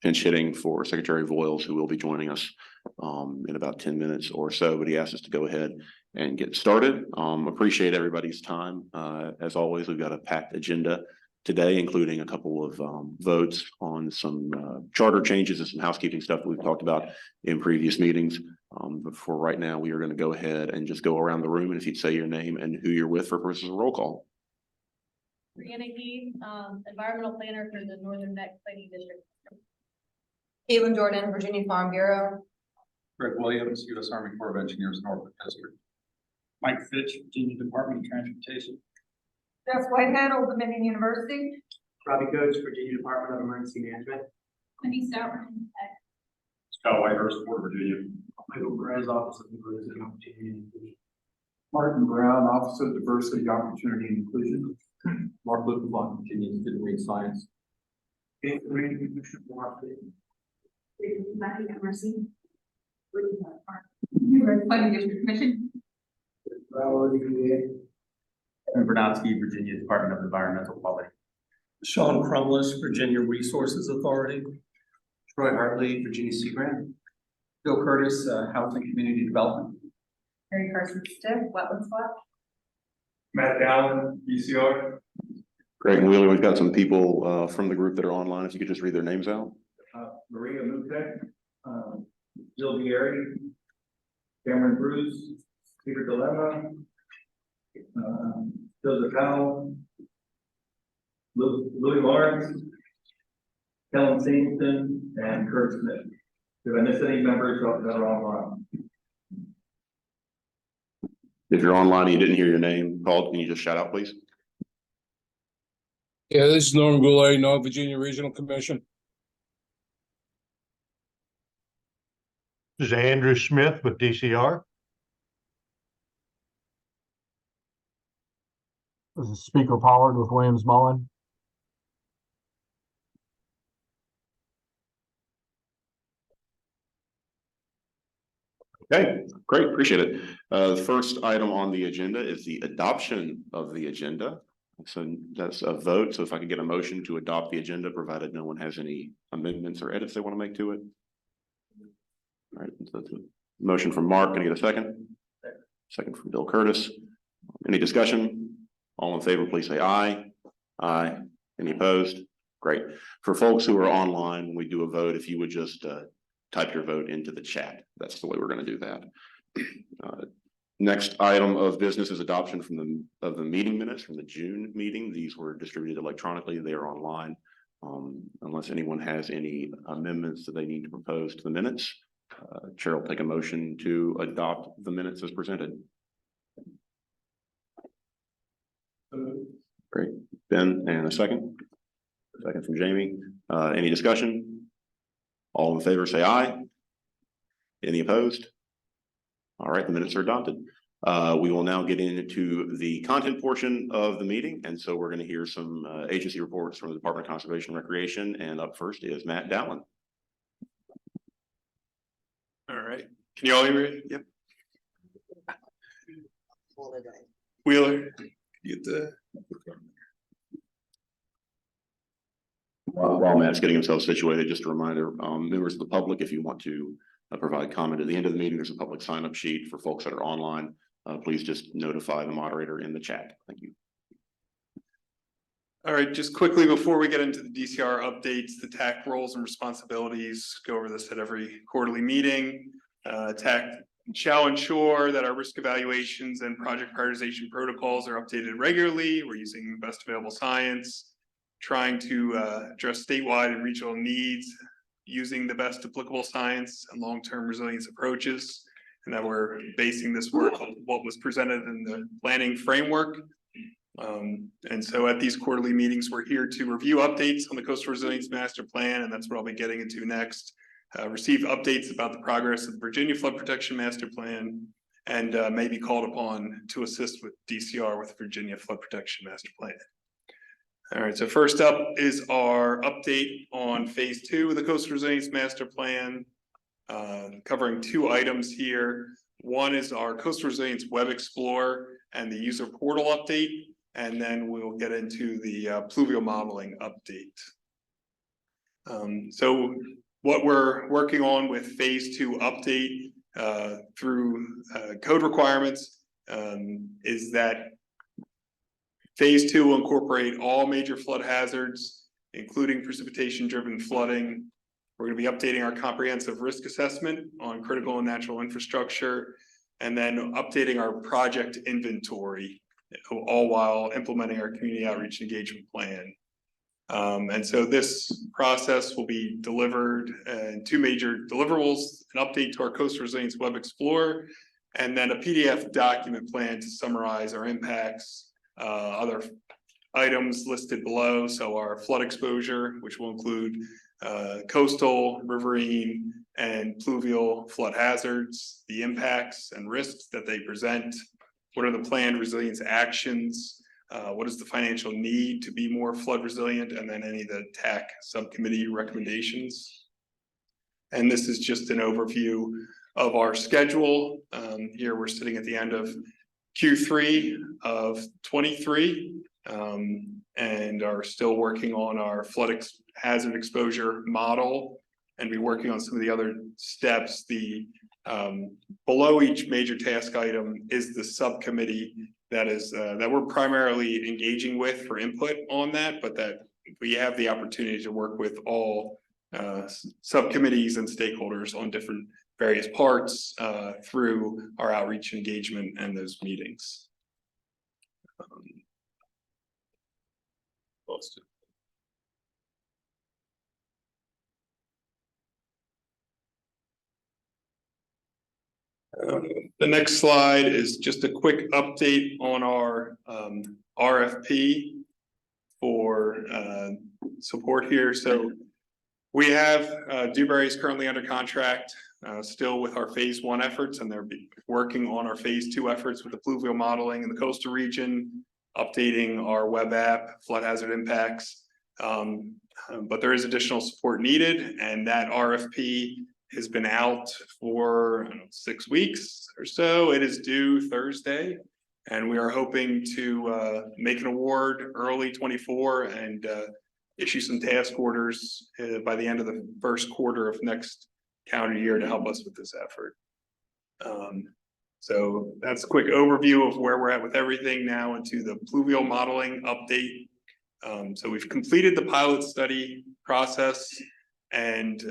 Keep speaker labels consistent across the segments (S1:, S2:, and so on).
S1: pinch hitting for Secretary Voiles, who will be joining us in about 10 minutes or so, but he asked us to go ahead and get started. Appreciate everybody's time. As always, we've got a packed agenda today, including a couple of votes on some charter changes and some housekeeping stuff that we've talked about in previous meetings. But for right now, we are going to go ahead and just go around the room, and if you'd say your name and who you're with for purposes of roll call.
S2: Brianna Heath, environmental planner for the Northern Neck Planning District.
S3: Caitlin Jordan, Virginia Farm Bureau.
S4: Greg Williams, U.S. Army Corps of Engineers, Norfolk District. Mike Fitch, Virginia Department of Transportation.
S3: Jeff Whitehead, Old Dominion University.
S5: Robbie Coates, Virginia Department of Emergency Management.
S2: Wendy Sauer,
S4: Scott Whitehurst, Port Virginia.
S5: Michael Perez, Office of Diversity and Opportunity and Inclusion.
S6: Martin Brown, Office of Diversity, Opportunity, and Inclusion.
S4: Mark Lukenbach, Virginia Student Read Science.
S5: Okay, Community Commission for update.
S2: Planning District Commission.
S4: Kevin Bernowski, Virginia Department of Environmental Quality.
S7: Sean Crumless, Virginia Resources Authority.
S5: Troy Hartley, Virginia Sea Grant.
S7: Bill Curtis, Housing Community Development.
S3: Mary Carson Stiff, Wetlands Watch.
S5: Matt Allen, DCR.
S1: Greg Wheeler, we've got some people from the group that are online. If you could just read their names out.
S6: Maria Mutek, Jill Vieri, Cameron Bruce, Peter Dilemma, Joseph Howell, Louis Lawrence, Helen Singleton, and Kurt Smith. Did I miss any members that are online?
S1: If you're online and you didn't hear your name called, can you just shout out, please?
S8: Yeah, this is Norman Goulet, North Virginia Regional Commission.
S9: This is Andrew Smith with DCR.
S10: This is Speaker Pollard with Williams Mullen.
S1: Okay, great, appreciate it. The first item on the agenda is the adoption of the agenda. So that's a vote. So if I could get a motion to adopt the agenda, provided no one has any amendments or edits they want to make to it. All right, so that's a motion from Mark. Can I get a second? Second from Bill Curtis. Any discussion? All in favor, please say aye. Aye. Any opposed? Great. For folks who are online, when we do a vote, if you would just type your vote into the chat. That's the way we're going to do that. Next item of business is adoption of the meeting minutes from the June meeting. These were distributed electronically. They are online. Unless anyone has any amendments that they need to propose to the minutes, Chair will take a motion to adopt the minutes as presented. Great. Ben, and a second. Second from Jamie. Any discussion? All in favor, say aye. Any opposed? All right, the minutes are adopted. We will now get into the content portion of the meeting. And so we're going to hear some agency reports from the Department of Conservation and Recreation. And up first is Matt Dowland.
S11: All right. Can you all hear me? Yep. Wheeler, get the.
S1: While Matt's getting himself situated, just a reminder, members of the public, if you want to provide comment at the end of the meeting, there's a public sign-up sheet for folks that are online. Please just notify the moderator in the chat. Thank you.
S11: All right, just quickly before we get into the DCR updates, the TAC roles and responsibilities, go over this at every quarterly meeting. TAC shall ensure that our risk evaluations and project prioritization protocols are updated regularly. We're using best available science, trying to address statewide and regional needs using the best applicable science and long-term resilience approaches, and that we're basing this work on what was presented in the planning framework. And so at these quarterly meetings, we're here to review updates on the Coastal Resilience Master Plan, and that's what I'll be getting into next. Receive updates about the progress of the Virginia Flood Protection Master Plan, and may be called upon to assist with DCR with Virginia Flood Protection Master Plan. All right, so first up is our update on phase 2 of the Coastal Resilience Master Plan, covering 2 items here. One is our Coastal Resilience Web Explorer and the user portal update, and then we'll get into the pluvial modeling update. So what we're working on with phase 2 update through code requiremements is that phase 2 will incorporate all major flood hazards, including precipitation driven flooding. We're going to be updating our comprehensive risk assessment on critical and natural infrastructure, and then updating our project inventory, all while implementing our community outreach engagement plan. And so this process will be delivered in 2 major deliverables: an update to our Coastal Resilience Web Explorer, and then a PDF document plan to summarize our impacts, other items listed below. So our flood exposure, which will include coastal, riverine, and pluvial flood hazards, the impacts and risks that they present, what are the planned resilience actions, what is the financial need to be more flood resilient, and then any of the TAC subcommittee recommendations. And this is just an overview of our schedule. Here we're sitting at the end of Q3 of 23, and are still working on our flood hazard exposure model, and be working on some of the other steps. The below each major task item is the subcommittee that is that we're primarily engaging with for input on that, but that we have the opportunity to work with all subcommittees and stakeholders on different various parts through our outreach engagement and those meetings. The next slide is just a quick update on our RFP for support here. So we have Dewberry is currently under contract still with our phase 1 efforts, and they're working on our phase 2 efforts with the pluvial modeling in the coastal region, updating our web app, flood hazard impacts. But there is additional support needed, and that RFP has been out for 6 weeks or so. It is due Thursday, and we are hoping to make an award early 24 and issue some task orders by the end of the first quarter of next calendar year to help us with this effort. So that's a quick overview of where we're at with everything. Now into the pluvial modeling update. So we've completed the pilot study process and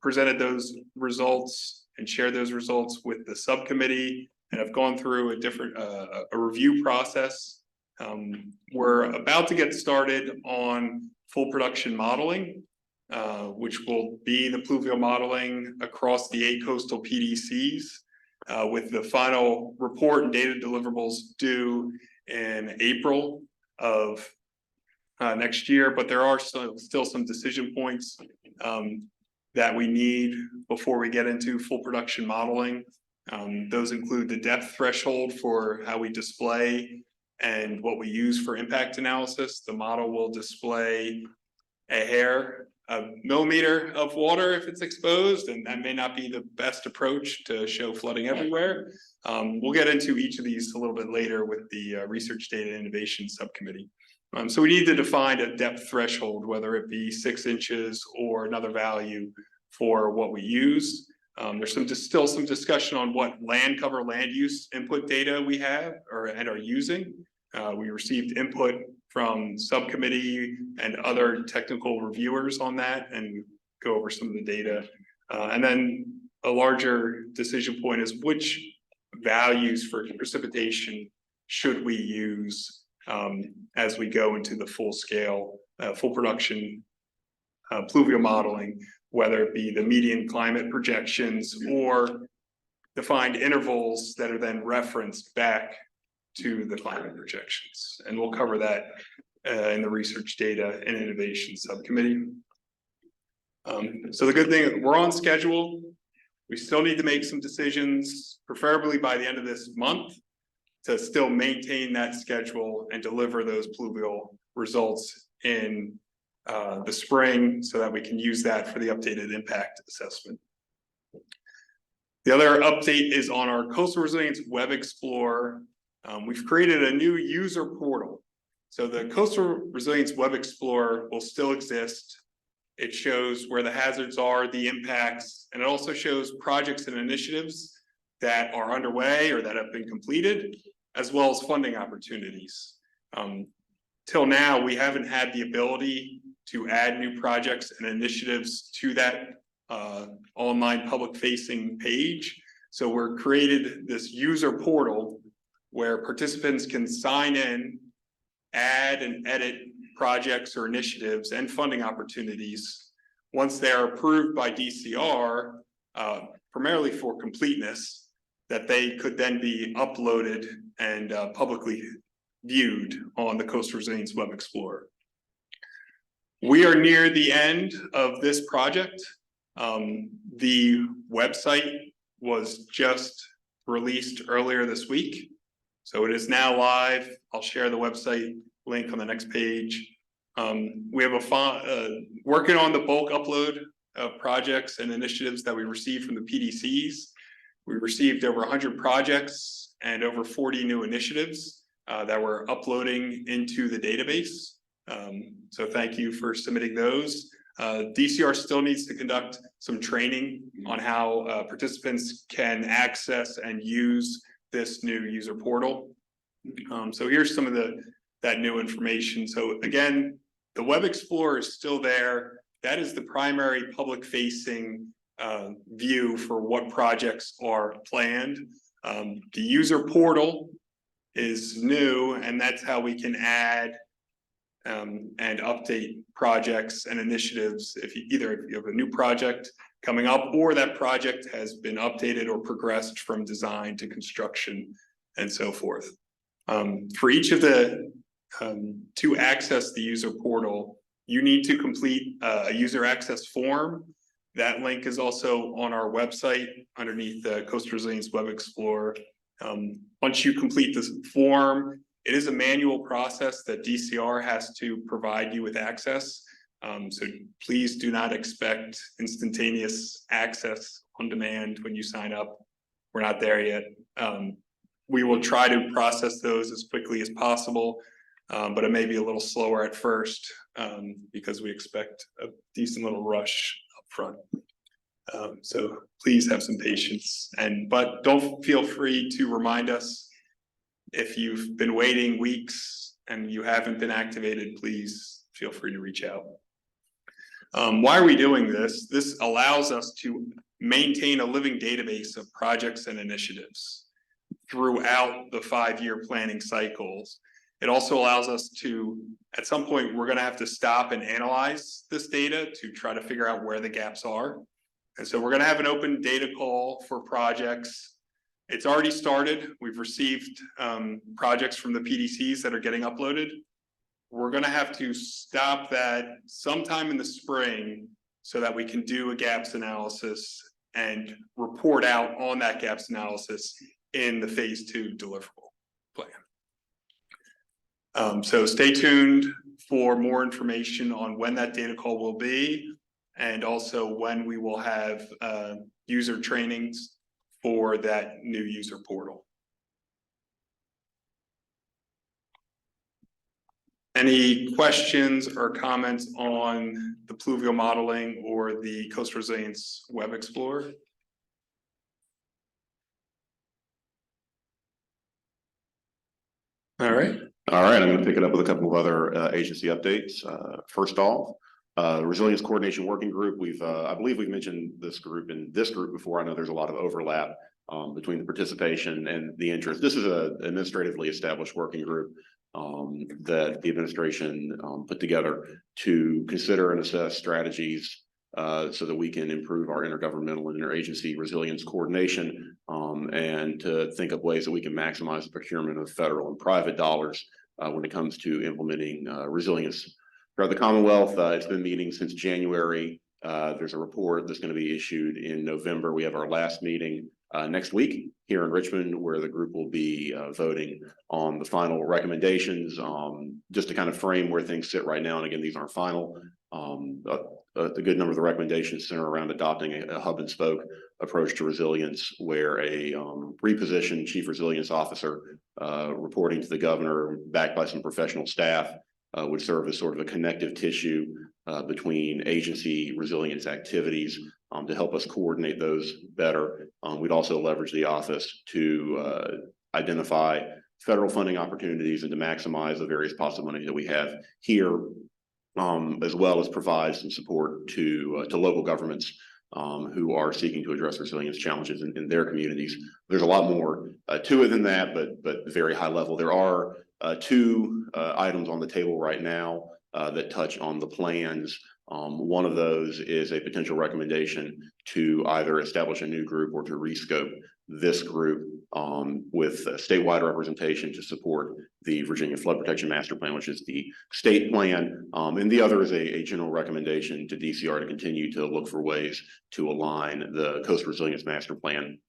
S11: presented those results and shared those results with the subcommittee, and have gone through a different a review process. We're about to get started on full production modeling, which will be the pluvial modeling across the 8 coastal PDCs, with the final report and data deliverables due in April of next year. But there are still some decision points that we need before we get into full production modeling. Those include the depth threshold for how we display and what we use for impact analysis. The model will display a millimeter of water if it's exposed, and that may not be the best approach to show flooding everywhere. We'll get into each of these a little bit later with the Research Data Innovation Subcommittee. So we need to define a depth threshold, whether it be 6 inches or another value for what we use. There's still some discussion on what land cover, land use input data we have and are using. We received input from subcommittee and other technical reviewers on that, and go over some of the data. And then a larger decision point is which values for precipitation should we use as we go into the full scale, full production pluvial modeling, whether it be the median climate projections or defined intervals that are then referenced back to the climate projections. And we'll cover that in the Research Data and Innovation Subcommittee. So the good thing, we're on schedule. We still need to make some decisions, preferably by the end of this month, to still maintain that schedule and deliver those pluvial results in the spring, so that we can use that for the updated impact assessment. The other update is on our Coastal Resilience Web Explorer. We've created a new user portal. So the Coastal Resilience Web Explorer will still exist. It shows where the hazards are, the impacts, and it also shows projects and initiatives that are underway or that have been completed, as well as funding opportunities. Till now, we haven't had the ability to add new projects and initiatives to that online public facing page. So we're created this user portal where participants can sign in, add and edit projects or initiatives and funding opportunities. Once they are approved by DCR, primarily for completeness, that they could then be uploaded and publicly viewed on the Coastal Resilience Web Explorer. We are near the end of this project. The website was just released earlier this week, so it is now live. I'll share the website link on the next page. We have working on the bulk upload of projects and initiatives that we received from the PDCs. We received over 100 projects and over 40 new initiatives that we're uploading into the database. So thank you for submitting those. DCR still needs to conduct some training on how participants can access and use this new user portal. So here's some of that new information. So again, the Web Explorer is still there. That is the primary public facing view for what projects are planned. The user portal is new, and that's how we can add and update projects and initiatives if you have a new project coming up or that project has been updated or progressed from design to construction and so forth. For each of the to access the user portal, you need to complete a user access form. That link is also on our website underneath the Coastal Resilience Web Explorer. Once you complete this form, it is a manual process that DCR has to provide you with access. So please do not expect instantaneous access on demand when you sign up. We're not there yet. We will try to process those as quickly as possible, but it may be a little slower at first because we expect a decent little rush up front. So please have some patience, but don't feel free to remind us if you've been waiting weeks and you haven't been activated. Please feel free to reach out. Why are we doing this? This allows us to maintain a living database of projects and initiatives throughout the 5-year planning cycles. It also allows us to, at some point, we're going to have to stop and analyze this data to try to figure out where the gaps are. And so we're going to have an open data call for projects. It's already started. We've received projects from the PDCs that are getting uploaded. We're going to have to stop that sometime in the spring so that we can do a gaps analysis and report out on that gaps analysis in the phase 2 deliverable plan. So stay tuned for more information on when that data call will be, and also when we will have user trainings for that new user portal. Any questions or comments on the pluvial modeling or the Coastal Resilience Web Explorer? All right.
S1: I'm going to pick it up with a couple of other agency updates. First off, Resilience Coordination Working Group. I believe we've mentioned this group before. I know there's a lot of overlap between the participation and the interest. This is an administratively established working group that the administration put together to consider and assess strategies so that we can improve our intergovernmental and interagency resilience coordination and to think of ways that we can maximize the procurement of federal and private dollars when it comes to implementing resilience throughout the Commonwealth. It's been meeting since January. There's a report that's going to be issued in November. We have our last meeting next week here in Richmond, where the group will be voting on the final recommendations, just to kind of frame where things sit right now. And again, these aren't final. A good number of the recommendations center around adopting a hub and spoke approach to resilience, where a repositioned chief resilience officer reporting to the governor, backed by some professional staff, would serve as sort of a connective tissue between agency resilience activities to help us coordinate those better. We'd also leverage the office to identify federal funding opportunities and to maximize the various possible money that we have here, as well as provide some support to local governments who are seeking to address resilience challenges in their communities. There's a lot more to it than that, but very high level. There are two items on the table right now that touch on the plans. One of those is a potential recommendation to either establish a new group or to rescope this group with statewide representation to support the Virginia Flood Protection Master Plan, which is the state plan. And the other is a general recommendation to DCR to continue to look for ways to align the Coastal Resilience Master Plan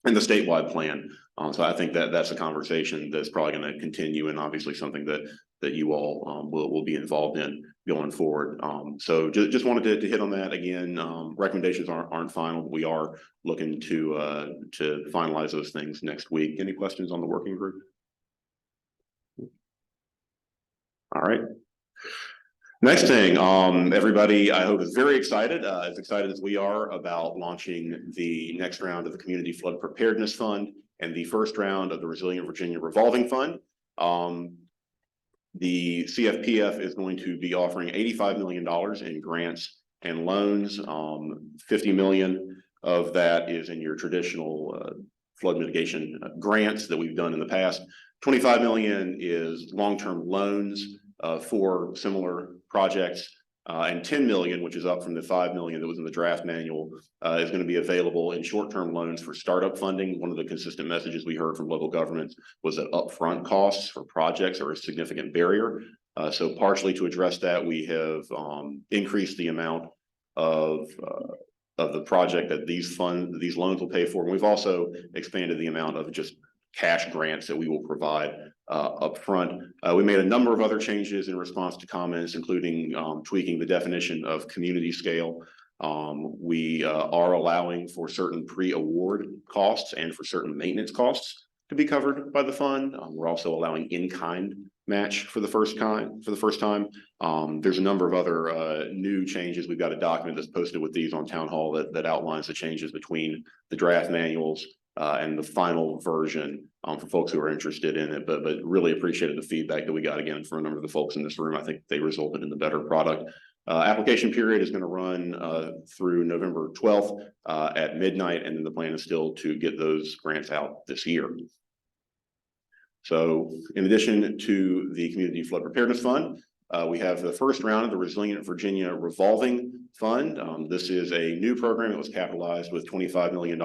S1: and the statewide plan. So I think that that's a conversation that's probably going to continue, and obviously something that you all will be involved in going forward. So just wanted to hit on that again. Recommendations aren't final. We are looking to finalize those things next week. Any questions on the working group? All right. Next thing, everybody, I hope is very excited, as excited as we are about launching the next round of the Community Flood Preparedness Fund and the first round of the Resilient Virginia Revolving Fund. The CFPF is going to be offering $85 million in grants and loans. $50 million of that is in your traditional flood mitigation grants that we've done in the past. $25 million is long-term loans for similar projects, and $10 million, which is up from the $5 million that was in the draft manual, is going to be available in short-term loans for startup funding. One of the consistent messages we heard from local governments was that upfront costs for projects are a significant barrier. So partially to address that, we have increased the amount of the project that these loans will pay for. And we've also expanded the amount of just cash grants that we will provide upfront. We made a number of other changes in response to comments, including tweaking the definition of community scale. We are allowing for certain pre-award costs and for certain maintenance costs to be covered by the fund. We're also allowing in-kind match for the first time. There's a number of other new changes. We've got a document that's posted with these on Town Hall that outlines the changes between the draft manuals and the final version for folks who are interested in it, but really appreciated the feedback that we got again from a number of the folks in this room. I think they resulted in the better product. Application period is going to run through November 12th at midnight, and then the plan is still to get those grants out this year. So in addition to the Community Flood Preparedness Fund, we have the first round of the Resilient Virginia Revolving Fund. This is a new program that was capitalized with $25 million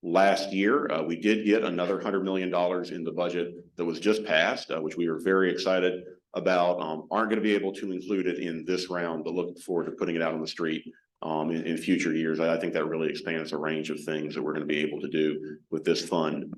S1: last year. We did get another $100 million in the budget that was just passed, which we are very excited about. Aren't going to be able to include it in this round, but look forward to putting it out on the street in future years. I think that really expands the range of things that we're going to be able to do with this fund.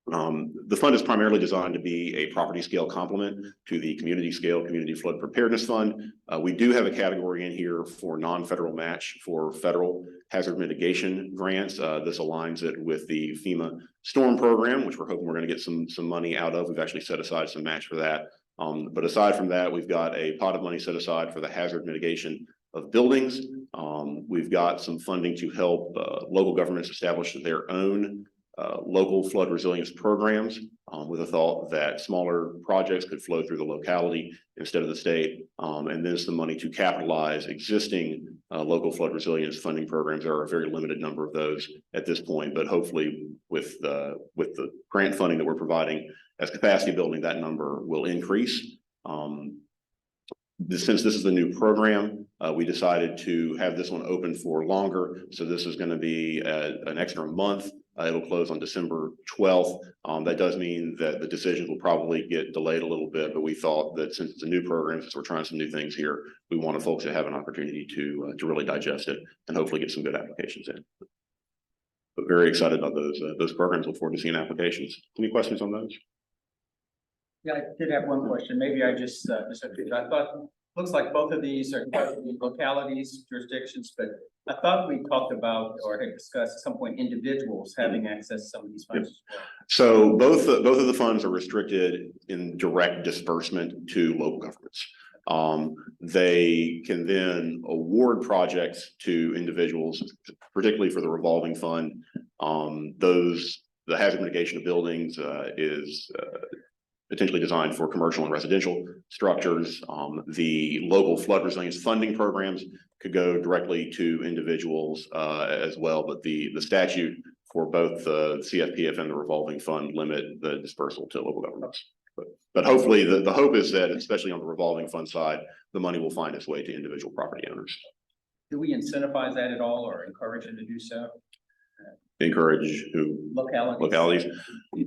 S1: The fund is primarily designed to be a property scale complement to the community scale Community Flood Preparedness Fund. We do have a category in here for non-federal match for federal hazard mitigation grants. This aligns it with the FEMA storm program, which we're hoping we're going to get some money out of. We've actually set aside some match for that. But aside from that, we've got a pot of money set aside for the hazard mitigation of buildings. We've got some funding to help local governments establish their own local flood resilience programs, with a thought that smaller projects could flow through the locality instead of the state, and then some money to capitalize existing local flood resilience funding programs. There are a very limited number of those at this point, but hopefully with the grant funding that we're providing as capacity building, that number will increase. Since this is a new program, we decided to have this one open for longer. So this is going to be an extra month. It'll close on December 12th. That does mean that the decisions will probably get delayed a little bit, but we thought that since it's a new program, since we're trying some new things here, we wanted folks to have an opportunity to really digest it and hopefully get some good applications in. But very excited about those programs. Look forward to seeing applications. Any questions on those?
S7: Yeah, I did have one question. Maybe I just misunderstood. I thought, looks like both of these are localities, jurisdictions, but I thought we talked about or had discussed at some point individuals having access to some of these funds as well.
S1: So both of the funds are restricted in direct disbursement to local governments. They can then award projects to individuals, particularly for the revolving fund. The hazard mitigation of buildings is potentially designed for commercial and residential structures. The local flood resilience funding programs could go directly to individuals as well, but the statute for both the CFPF and the revolving fund limit the dispersal to local governments. But hopefully the hope is that, especially on the revolving fund side, the money will find its way to individual property owners.
S7: Do we incentivize that at all or encourage them to do so?
S1: Encourage who? Localities.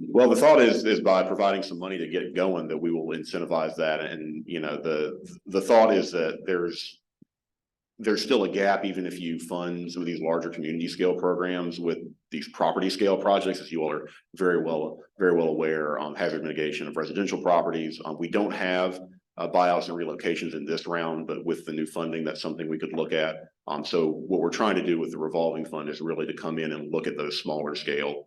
S1: Well, the thought is by providing some money to get it going, that we will incentivize that. And, you know, the thought is that there's still a gap, even if you fund some of these larger community scale programs with these property scale projects, as you all are very well aware, hazard mitigation of residential properties. We don't have buyouts and relocations in this round, but with the new funding, that's something we could look at. So what we're trying to do with the revolving fund is really to come in and look at those smaller scale,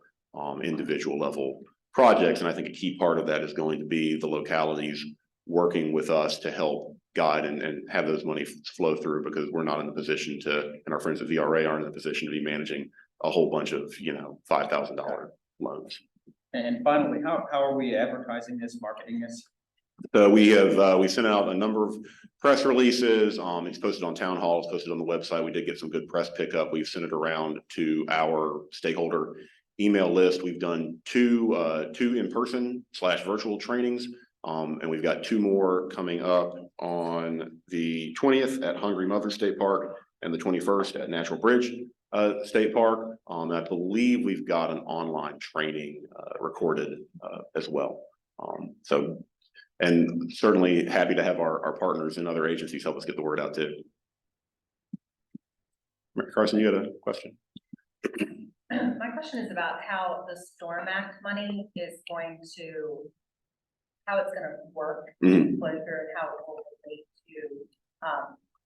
S1: individual level projects. And I think a key part of that is going to be the localities working with us to help guide and have those money flow through, because we're not in a position to, and our friends at VRA aren't in a position to be managing a whole bunch of, $5,000 loans.
S7: And finally, how are we advertising this, marketing this?
S1: So we sent out a number of press releases. It's posted on town hall, it's posted on the website. We did get some good press pickup. We've sent it around to our stakeholder email list. We've done two in-person / virtual trainings. And we've got 2 more coming up on the 20th at Hungry Mother State Park and the 21st at Natural Bridge State Park. I believe we've got an online training recorded as well. And certainly happy to have our partners and other agencies help us get the word out too. Carson, you had a question?
S3: My question is about how the Storm Act money is going to, how it's gonna work, closure, and how it will relate to,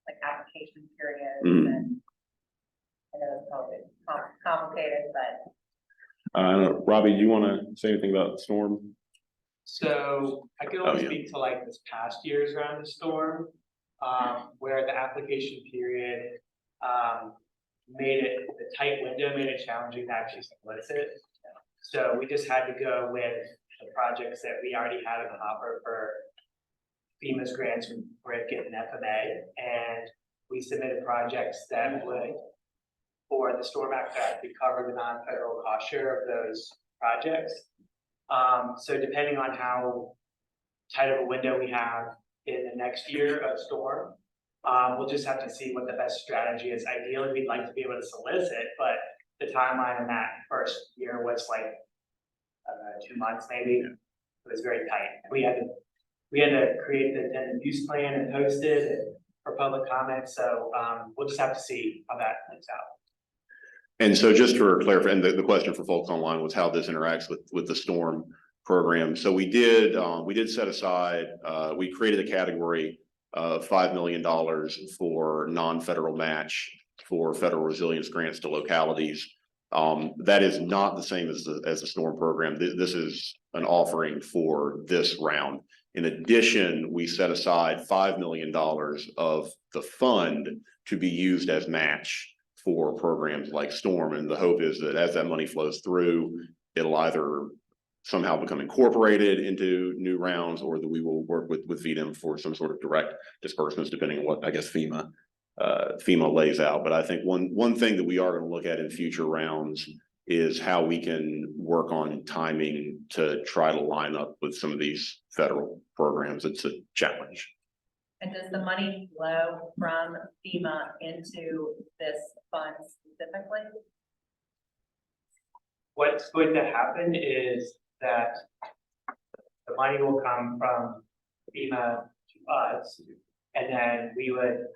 S3: like application periods and I know it's probably complicated, but.
S1: Robbie, do you want to say anything about storm?
S5: So I can only speak to like this past year's round of storm, where the application period made it, the tight window made it challenging to actually solicit. So we just had to go with the projects that we already had in the hopper for FEMA's grants from BRIC and FMA, and we submitted projects that would, for the Storm Act, that could cover the non-federal cost share of those projects. So depending on how tight of a window we have in the next year of storm, we'll just have to see what the best strategy is. Ideally, we'd like to be able to solicit, but the timeline in that first year was like, I don't know, 2 months maybe. Yeah. It was very tight. We had to create the intended use plan and post it for public comment. So we'll just have to see how that plays out.
S1: And so just for clarify, and the question for folks online was how this interacts with the storm program. So we did set aside, we created a category of $5 million for non-federal match for federal resilience grants to localities. That is not the same as the storm program. This is an offering for this round. In addition, we set aside $5 million of the fund to be used as match for programs like storm. And the hope is that as that money flows through, it'll either somehow become incorporated into new rounds, or that we will work with VDM for some sort of direct disbursements, depending on what I guess FEMA lays out. But I think one thing that we are going to look at in future rounds is how we can work on timing to try to line up with some of these federal programs. It's a challenge.
S3: And does the money flow from FEMA into this fund specifically?
S5: What's going to happen is that the money will come from FEMA to us, and then we would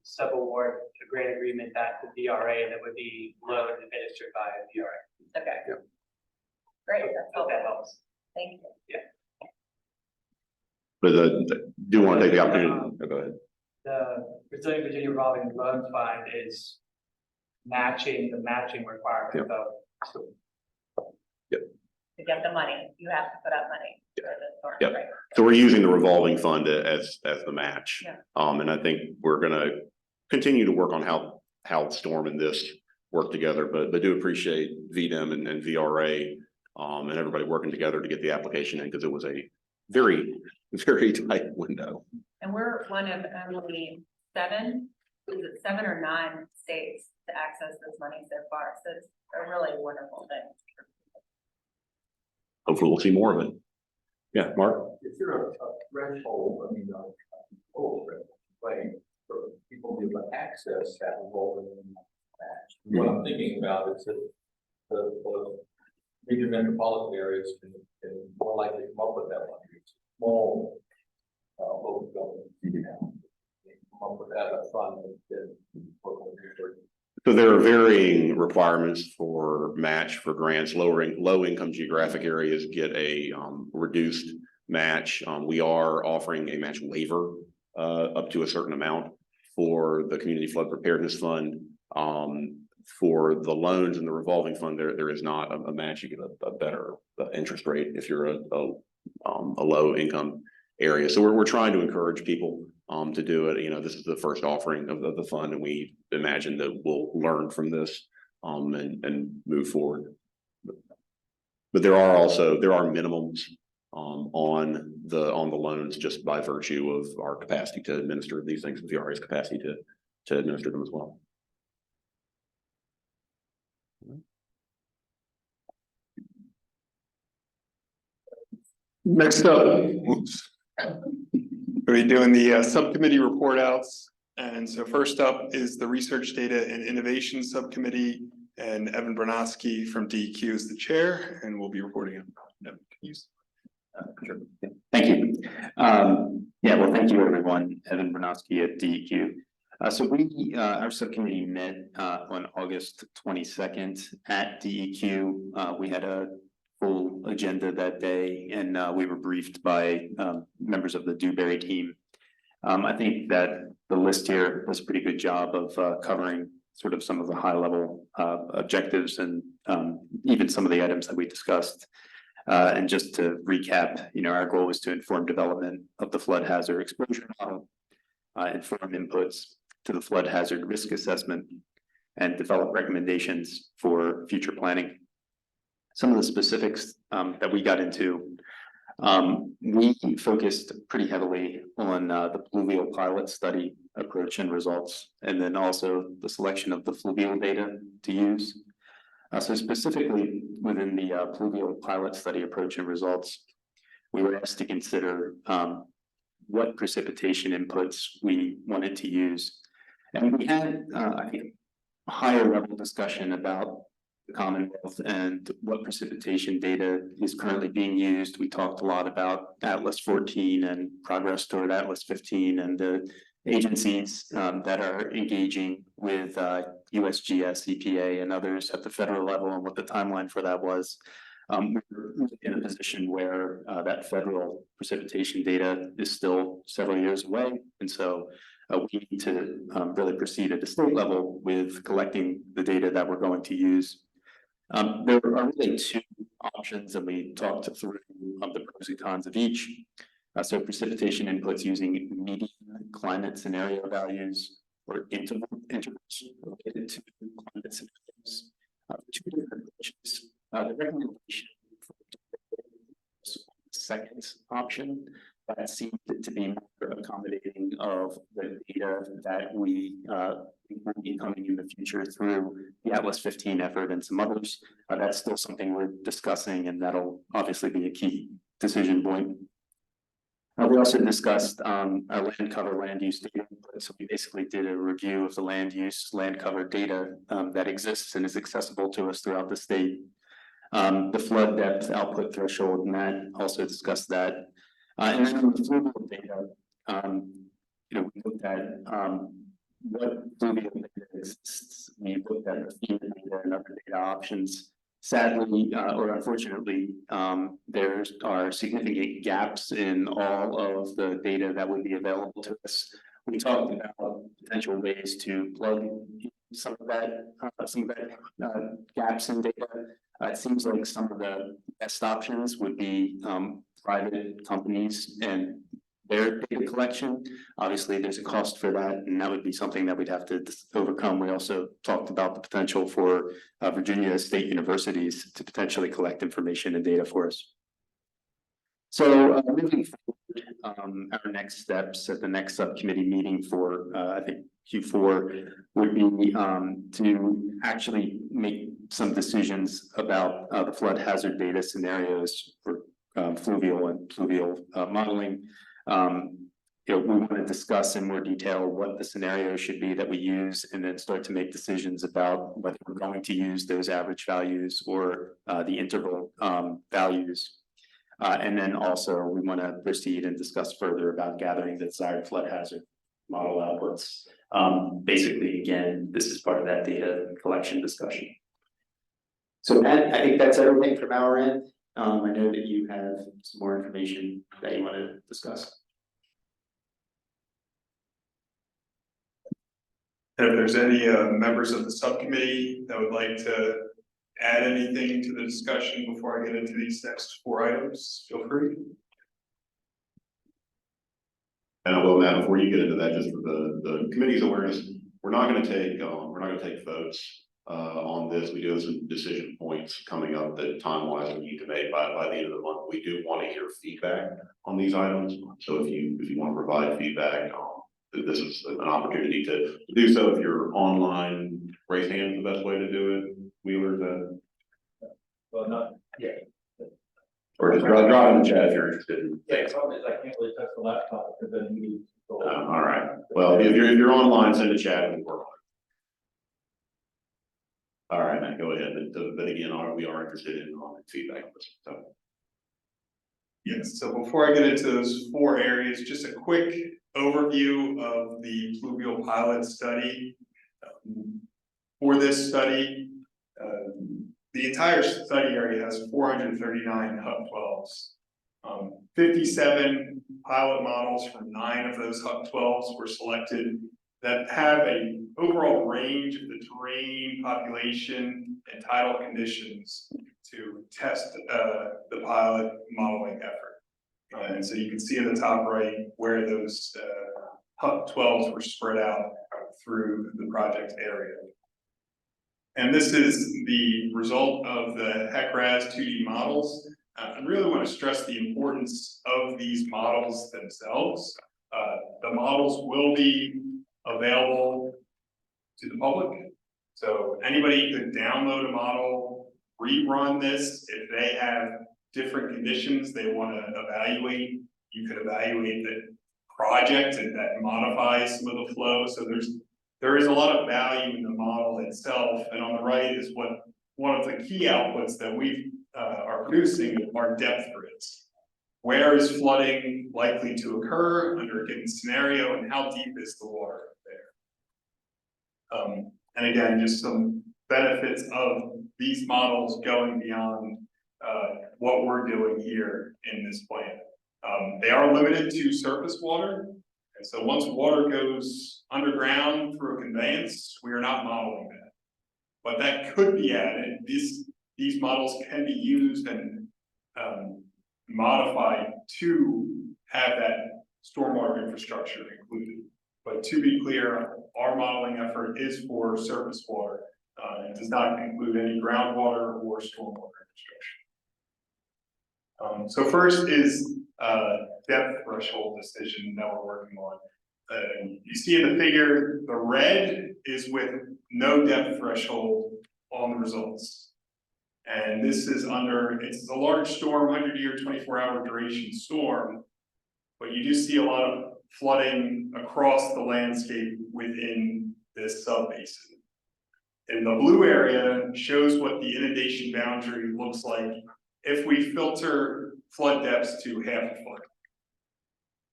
S5: subaward a grant agreement that the VRA that would be loan administered by a VRA.
S3: Okay.
S1: Yeah.
S3: Great. That's
S5: Hope that helps.
S3: Thank you.
S5: Yeah.
S1: But do want to take the opportunity. Go ahead.
S5: The Resilient Virginia Revolving Loan Fund is matching the matching requirement.
S1: Yep.
S5: So
S1: Yep.
S3: To get the money, you have to put up money. storm,
S1: Yep.
S3: right?
S1: So we're using the revolving fund as the match.
S3: Yeah.
S1: And I think we're gonna continue to work on how Storm and this work together, but do appreciate VDEM and VRA and everybody working together to get the application in, because it was a very, very tight window.
S3: And we're one of only 7 or 9 states to access this money so far, so it's a really wonderful thing.
S1: Hopefully we'll see more of it. Yeah, Mark?
S6: Is there a threshold, for people to be able to access that revolving match? What I'm thinking about is that the major metropolitan areas can more likely come up with that one. Small, local government. Come up with that up front and
S1: So there are varying requirements for match for grants. Low income geographic areas get a reduced match. We are offering a match waiver up to a certain amount for the Community Flood Preparedness Fund. For the loans and the revolving fund, there is not a match. You get a better interest rate if you're a low income area. So we're trying to encourage people to do it. You know, this is the first offering of the fund, and we imagine that we'll learn from this and move forward. But there are minimums on the loans just by virtue of our capacity to administer these things, and VRA's capacity to administer them as well.
S11: Next up, we're doing the subcommittee report outs. And so first up is the Research Data and Innovation Subcommittee, and Evan Bronowski from DEQ is the chair, and we'll be reporting on.
S12: Sure. Thank you. Well, thank you, everyone. Evan Bronowski at DEQ. Our subcommittee met on August 22nd at DEQ. We had a full agenda that day, and we were briefed by members of the Dewberry team. I think that the list here does a pretty good job of covering sort of some of the high level objectives and even some of the items that we discussed. And just to recap, our goal was to inform development of the flood hazard exposure model, inform inputs to the flood hazard risk assessment, and develop recommendations for future planning. Some of the specifics that we got into, we focused pretty heavily on the pluvial pilot study approach and results, and then also the selection of the fluvial data to use. So specifically within the pluvial pilot study approach and results, we were asked to consider what precipitation inputs we wanted to use. And we had, I think, a higher level discussion about the Commonwealth and what precipitation data is currently being used. We talked a lot about Atlas 14 and progress toward Atlas 15 and the agencies that are engaging with USGS, EPA, and others at the federal level, and what the timeline for that was. We're in a position where that federal precipitation data is still several years away, and so we need to really proceed at the state level with collecting the data that we're going to use. There are really 2 options, and we talked through the pros and cons of each. So precipitation inputs using median climate scenario values or intervals related to climate scenarios. 2 different approaches. The recommendation for the second option that seemed to be more accommodating of the data that we will be coming in the future through the Atlas 15 effort and some others. That's still something we're discussing, and that'll obviously be a key decision point. We also discussed our land cover land use data. So we basically did a review of the land use, land cover data that exists and is accessible to us throughout the state. The flood depth output threshold, and that also discussed that. And then on the fluvial data, we looked at what fluvial data exists. We looked at the FEMA data and other data options. Sadly, or unfortunately, there are significant gaps in all of the data that would be available to us. We talked about potential ways to plug some of that gaps in data. It seems like some of the best options would be private companies and their data collection. Obviously, there's a cost for that, and that would be something that we'd have to overcome. We also talked about the potential for Virginia State universities to potentially collect information and data for us. So moving forward, our next steps at the next subcommittee meeting for I think Q4 would be to actually make some decisions about the flood hazard data scenarios for fluvial and pluvial modeling. We want to discuss in more detail what the scenario should be that we use, and then start to make decisions about whether we're going to use those average values or the interval values. And then also we want to proceed and discuss further about gathering the desired flood hazard model outputs. Basically, again, this is part of that data collection discussion. So Ed, I think that's everything from our end. I know that you have some more information that you want to discuss.
S11: If there's any members of the subcommittee that would like to add anything to the discussion before I get into these next 4 items, feel free.
S1: And I will, Matt, before you get into that, just for the committee's awareness, we're not going to take votes on this. We do have some decision points coming up that time-wise we need to make by the end of the month. We do want to hear feedback on these items. So if you want to provide feedback, this is an opportunity to do so. If you're online, raise hand is the best way to do it. Wheeler,
S6: Well, not yet.
S1: or just drop in the chat if you're interested in
S6: Yeah,
S1: things.
S6: the problem is I can't really touch the laptop because then you.
S1: All right. Well, if you're online, send a chat and we'll work on it. All right, Matt, go ahead. But again, we are interested in feedback on this. So.
S11: Yes, so before I get into those 4 areas, just a quick overview of the pluvial pilot study. For this study, the entire study area has 439 HUC-12s. 57 pilot models from 9 of those HUC-12s were selected that have an overall range of the terrain, population, and tidal conditions to test the pilot modeling effort. And so you can see in the top right where those HUC-12s were spread out through the project area. And this is the result of the HEC-RAS 2D models. I really want to stress the importance of these models themselves. The models will be available to the public. So anybody could download a model, rerun this. If they have different conditions they want to evaluate, you could evaluate the project and that modifies some of the flow. So there is a lot of value in the model itself. And on the right is one of the key outputs that we are producing are depth grids. Where is flooding likely to occur under a given scenario, and how deep is the water there? And again, just some benefits of these models going beyond what we're doing here in this plan. They are limited to surface water. And so once water goes underground through a conveyance, we are not modeling that. But that could be added. These models can be used and modified to have that stormwater infrastructure included. But to be clear, our modeling effort is for surface water. It does not include any groundwater or stormwater infrastructure. So first is depth threshold decision that we're working on. You see in the figure, the red is with no depth threshold on the results. And this is it's a large storm, 100-year, 24-hour duration storm, but you do see a lot of flooding across the landscape within this subbasin. And the blue area shows what the inundation boundary looks like if we filter flood depths to half a foot.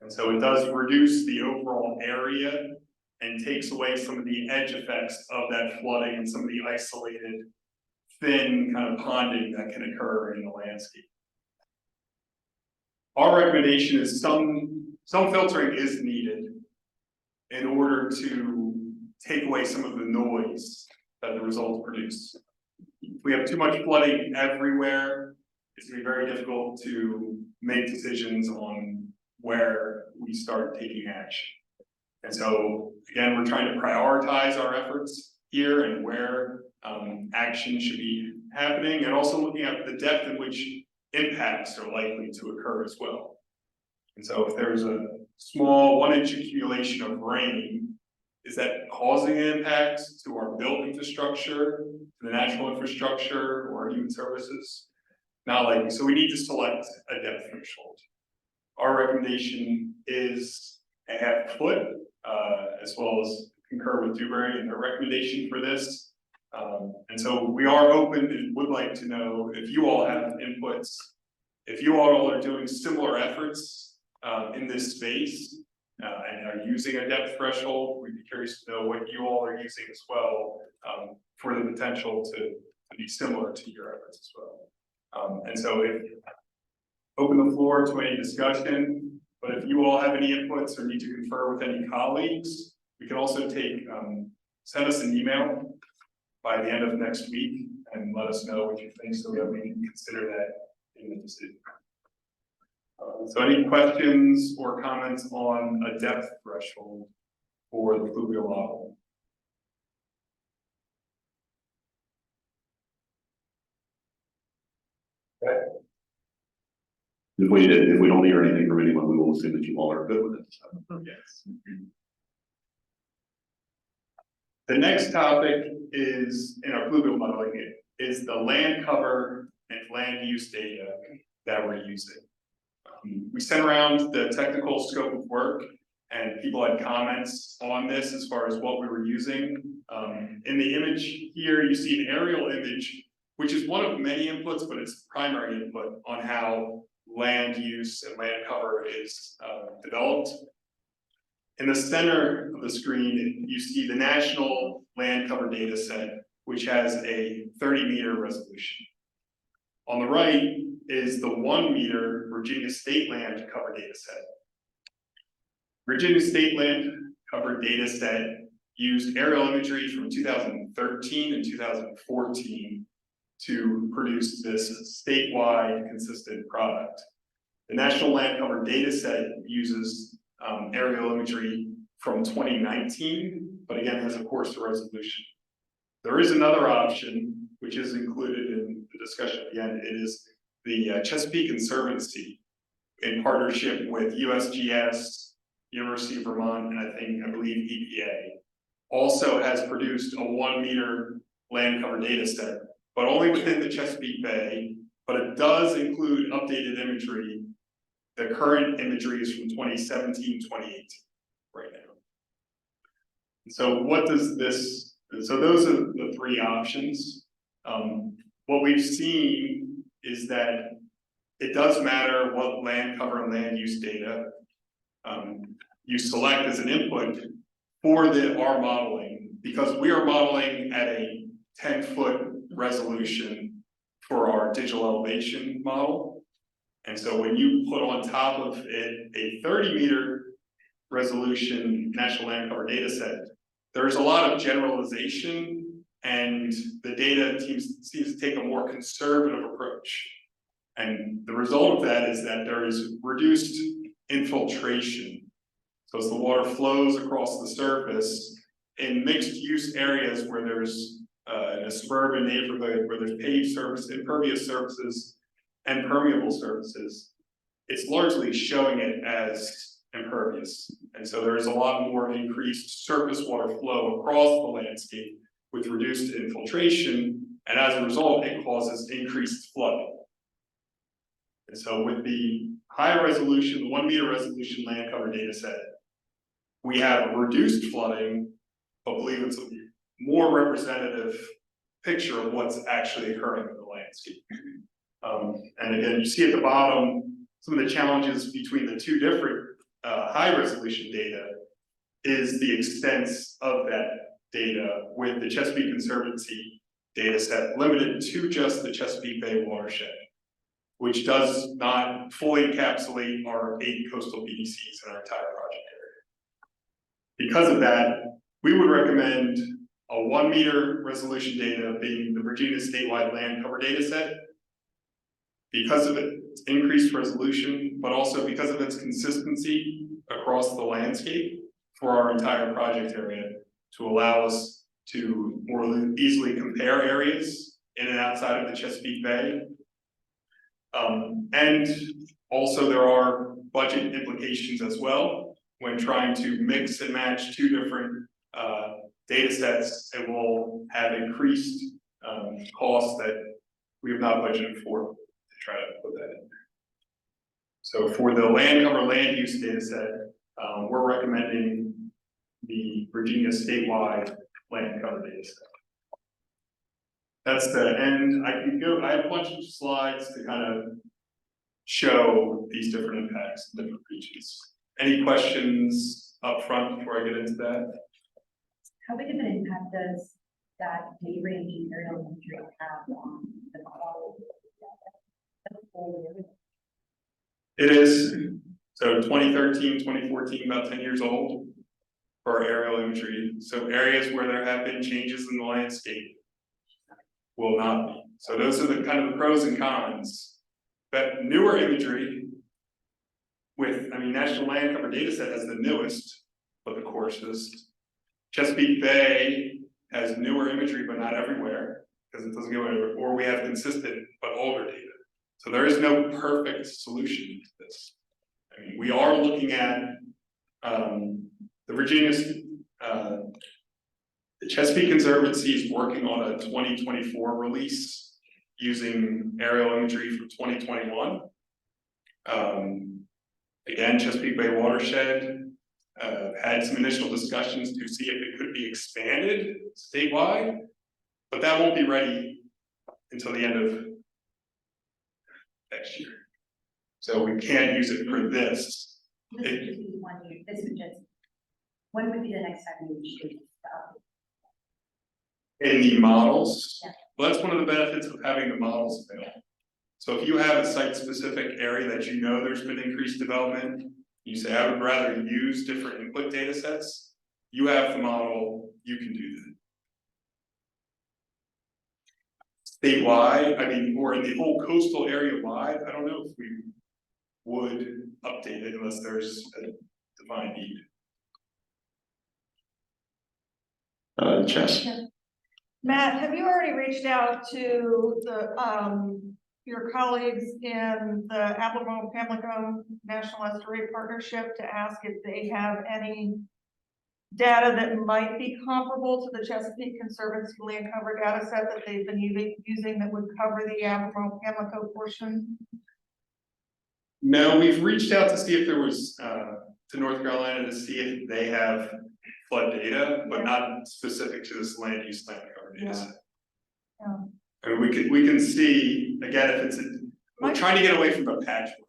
S11: And so it does reduce the overall area and takes away some of the edge effects of that flooding and some of the isolated, thin kind of ponding that can occur in the landscape. Our recommendation is some filtering is needed in order to take away some of the noise that the results produce. If we have too much flooding everywhere, it's gonna be very difficult to make decisions on where we start taking action. And so, again, we're trying to prioritize our efforts here and where action should be happening, and also looking at the depth in which impacts are likely to occur as well. And so if there's a small 1-inch accumulation of rain, is that causing an impact to our built infrastructure, to the natural infrastructure, or human services? Not likely. So we need to select a depth threshold. Our recommendation is a ½ foot, as well as concur with Dewberry and their recommendation for this. And so we are open and would like to know if you all have inputs, if you all are doing similar efforts in this space and are using a depth threshold. We'd be curious to know what you all are using as well for the potential to be similar to your efforts as well. And so if open the floor to any discussion, but if you all have any inputs or need to confer with any colleagues, we can also take, send us an email by the end of next week and let us know what you think so that we can consider that in the decision. So any questions or comments on a depth threshold for the fluvial model? Okay.
S1: If we don't hear anything from anyone, we will assume that you all are good with it. So.
S11: Yes. The next topic is in our fluvial modeling is the land cover and land use data that we're using. We sent around the technical scope of work and people had comments on this as far as what we were using. In the image here, you see an aerial image, which is one of many inputs, but it's primary input on how land use and land cover is developed. In the center of the screen, you see the national land cover data set, which has a 30-meter resolution. On the right is the 1-meter Virginia state land cover data set. Virginia state land cover data set used aerial imagery from 2013 and 2014 to produce this statewide consistent product. The national land cover data set uses aerial imagery from 2019, but again has a coarser resolution. There is another option, which is included in the discussion at the end. It is the Chesapeake Conservancy in partnership with USGS, University of Vermont, and I believe EPA, also has produced a 1-meter land cover data set, but only within the Chesapeake Bay, but it does include updated imagery. The current imagery is from 2017, 2018 right now. So what does this, so those are the three options. What we've seen is that it does matter what land cover and land use data you select as an input for our modeling, because we are modeling at a 10-foot resolution for our digital elevation model. And so when you put on top of it a 30-meter resolution national land cover data set, there's a lot of generalization, and the data seems to take a more conservative approach. And the result of that is that there is reduced infiltration. So as the water flows across the surface in mixed use areas where there's in a suburban neighborhood where there's paved surface, impervious surfaces, and permeable surfaces, it's largely showing it as impervious. And so there is a lot more increased surface water flow across the landscape with reduced infiltration, and as a result, it causes increased flooding. And so with the high resolution, the 1-meter resolution land cover data set, we have reduced flooding, but believe it's a more representative picture of what's actually occurring in the landscape. And again, you see at the bottom, some of the challenges between the two different high resolution data is the extent of that data with the Chesapeake Conservancy data set limited to just the Chesapeake Bay watershed, which does not fully encapsulate our 8 coastal BDCs in our entire project area. Because of that, we would recommend a 1-meter resolution data being the Virginia statewide land cover data set, because of its increased resolution, but also because of its consistency across the landscape for our entire project area to allow us to more easily compare areas in and outside of the Chesapeake Bay. And also there are budget implications as well when trying to mix and match two different data sets. It will have increased costs that we have not budgeted for to try to put that in there. So for the land cover land use data set, we're recommending the Virginia statewide land cover data set. That's the end. I have a bunch of slides to kind of show these different impacts in different regions. Any questions up front before I get into that?
S3: How big of an impact does that day range aerial imagery have on the quality?
S11: It is. So 2013, 2014, about 10 years old for our aerial imagery. So areas where there have been changes in the landscape will not be. So those are the kind of the pros and cons. But newer imagery with, National Land Cover Data Set has the newest of the courses. Chesapeake Bay has newer imagery, but not everywhere, because it doesn't go anywhere, or we have consistent but older data. So there is no perfect solution to this. We are looking at the Chesapeake Conservancy is working on a 2024 release using aerial imagery from 2021. Again, Chesapeake Bay Watershed had some initial discussions to see if it could be expanded statewide, but that won't be ready until the end of next year. So we can't use it for this.
S3: This would just be 1 year. This would just, when would be the next time you would shoot stuff?
S11: In the models,
S3: Yeah.
S11: Well, that's one of the benefits of having the models available. So if you have a site-specific area that you know there's been increased development, you say, I would rather use different input data sets, you have the model, you can do that. Statewide, or in the whole coastal area wide, I don't know if we would update it unless there's a defined need.
S1: Jess.
S2: Matt, have you already reached out to the, your colleagues in the Alamo Pamlico National Estuary Partnership to ask if they have any data that might be comparable to the Chesapeake Conservancy land cover data set that they've been using that would cover the Alamo Pamlico portion?
S11: No, we've reached out to see if there was, to North Carolina to see if they have flood data, but not specific to this land use land cover data set. We can see, again, if it's, we're trying to get away from the patchwork.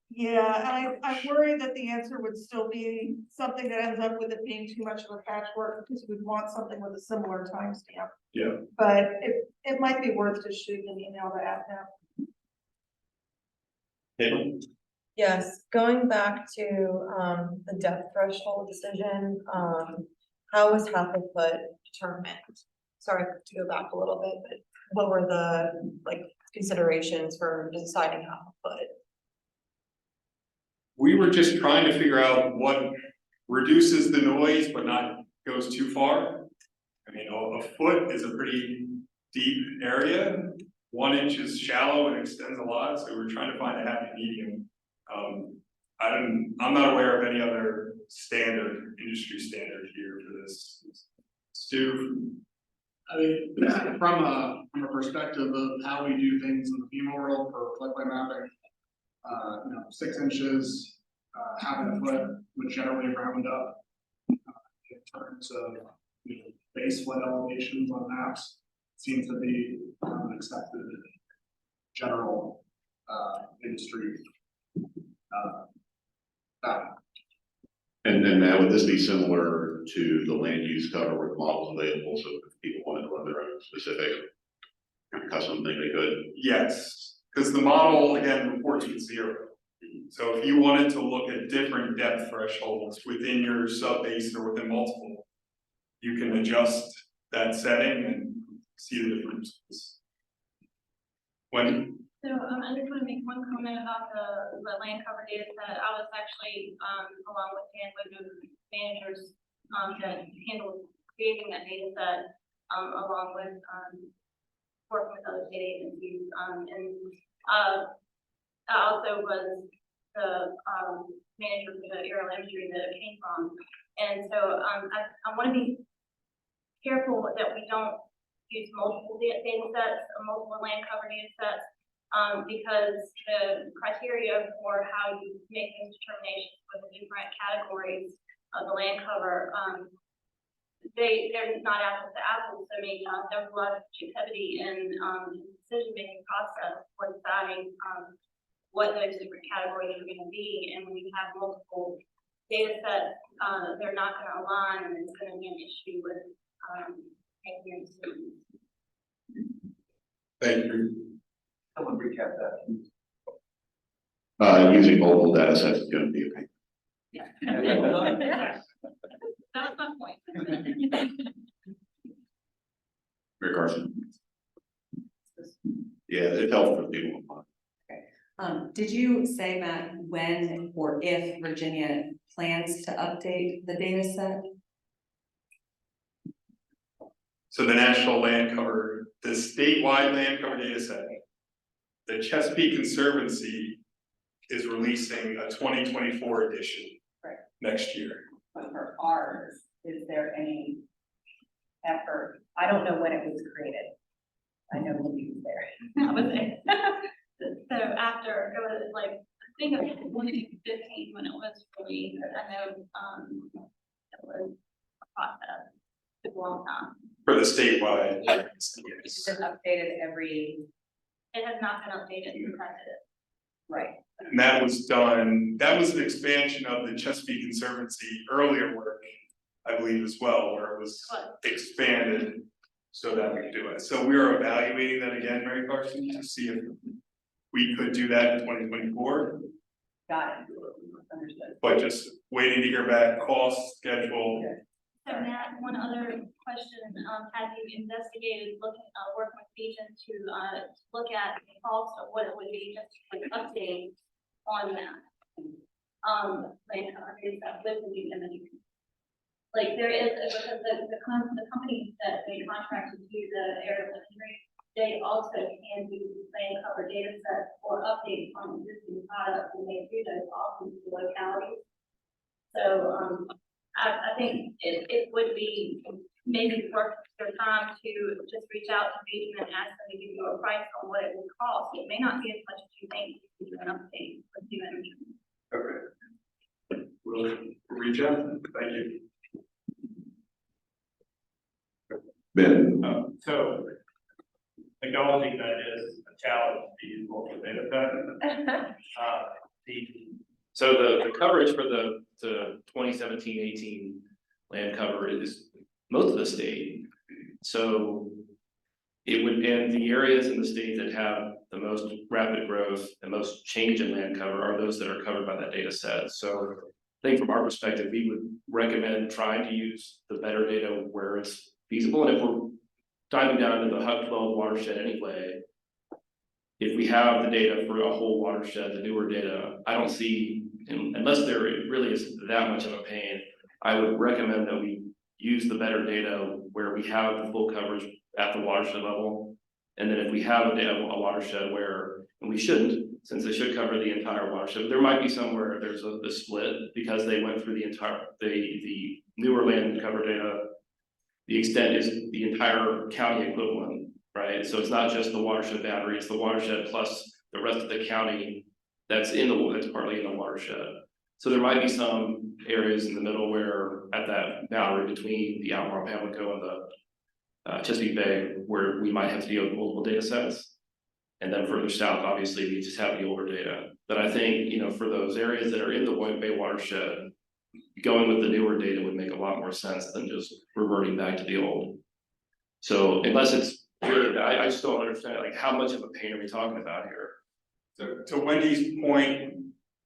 S2: Yeah, and I'm worried that the answer would still be something that ends up with it being too much of a patchwork, because we'd want something with a similar timestamp.
S11: Yeah.
S2: But it might be worth just shooting an email to ask them.
S13: Yes, going back to the depth threshold decision, how was half a foot determined? Sorry to go back a little bit, but what were the considerations for deciding half a foot?
S11: We were just trying to figure out what reduces the noise but not goes too far. A foot is a pretty deep area. 1 inch is shallow and extends a lot, so we're trying to find a happy medium. I'm not aware of any other industry standard here for this. Stu?
S14: From a perspective of how we do things in the FEMA world for floodplain mapping, 6 inches, half a foot would generally round up in terms of base flood elevations on maps. Seems to be accepted general industry.
S1: And then now would this be similar to the land use cover where the model's available, so if people wanted to run their own specific custom thing, they could?
S11: Yes, because the model again reports with 0. So if you wanted to look at different depth thresholds within your sub basin or within multiple, you can adjust that setting and see the differences. When
S15: So, I just want to make one comment about the land cover data set. I was actually, along with Dan Wood, managers, that handled creating that data set, along with, working with other state agencies, I also was the, manager for the aerial imagery that it came from. And so, I want to be careful that we don't use multiple data sets or multiple land cover data sets. Because the criteria for how you make those determinations for the different categories of the land cover, they're not apples to apples. I mean, there's a lot of subjectivity in the decision-making process for deciding what those different categories are going to be. And when you have multiple data sets, they're not going to align, and it's going to be an issue with making decisions.
S11: Thank you.
S6: Someone recap that.
S1: Using multiple data sets is gonna be a pain.
S15: Yeah. That's my point.
S1: Rick Carson. Yeah, it's helpful for people.
S3: Did you say, Matt, when or if Virginia plans to update the data set?
S11: So the national land cover, the statewide land cover data set, the Chesapeake Conservancy is releasing a 2024 edition next year.
S3: But for ours, is there any effort? I don't know when it was created. I know when you was there.
S15: I was there. So after, it was like, I think it was 2015 when it was released. I know, it was a process. It took a long time.
S11: For the statewide.
S3: It's been updated every.
S15: It has not been updated since I did it.
S3: Right.
S11: And that was done, that was an expansion of the Chesapeake Conservancy earlier work, I believe as well, where it was expanded so that we could do it. So we are evaluating that again, Mary Carson, to see if we could do that in 2024.
S3: Got it. Understood.
S11: But just waiting to hear back cost, schedule.
S15: So Matt, one other question, have you investigated working with Region to look at the cost of what it would be just to update on that? Land cover is that with the new imaging. Like there is, because the companies that they contract to do the aerial imagery, they also can do land cover data sets or updates on existing products, and they do those often to localities. So I think it would be maybe worth your time to just reach out to Region and ask them to give you a price on what it would cost. It may not be as much as you think to do an update with new imagery.
S11: Okay. We'll reach out. Thank you.
S1: Ben.
S4: So acknowledging that is a challenge to use multiple data set.
S16: So the coverage for the 2017-18 land cover is most of the state. So it would, in the areas in the state that have the most rapid growth and most change in land cover are those that are covered by that data set. So I think from our perspective, we would recommend trying to use the better data where it's feasible. And if we're diving down into the Hub 12 watershed anyway, if we have the data for a whole watershed, the newer data, I don't see, unless there really is that much of a pain, I would recommend that we use the better data where we have the full coverage at the watershed level. And then if we have a watershed where, and we shouldn't, since they should cover the entire watershed, there might be somewhere there's a split because they went through the entire, the newer land cover data. The extent is the entire county equivalent, right? So it's not just the watershed boundary, it's the watershed plus the rest of the county that's partly in the watershed. So there might be some areas in the middle where at that boundary between the Albemarle, Pamlico and the Chesapeake Bay, where we might have to deal with multiple data sets. And then further south, obviously, we just have the older data. But I think, you know, for those areas that are in the White Bay watershed, going with the newer data would make a lot more sense than just reverting back to the old. So unless it's, I just don't understand, like, how much of a pain are we talking about here?
S11: So to Wendy's point,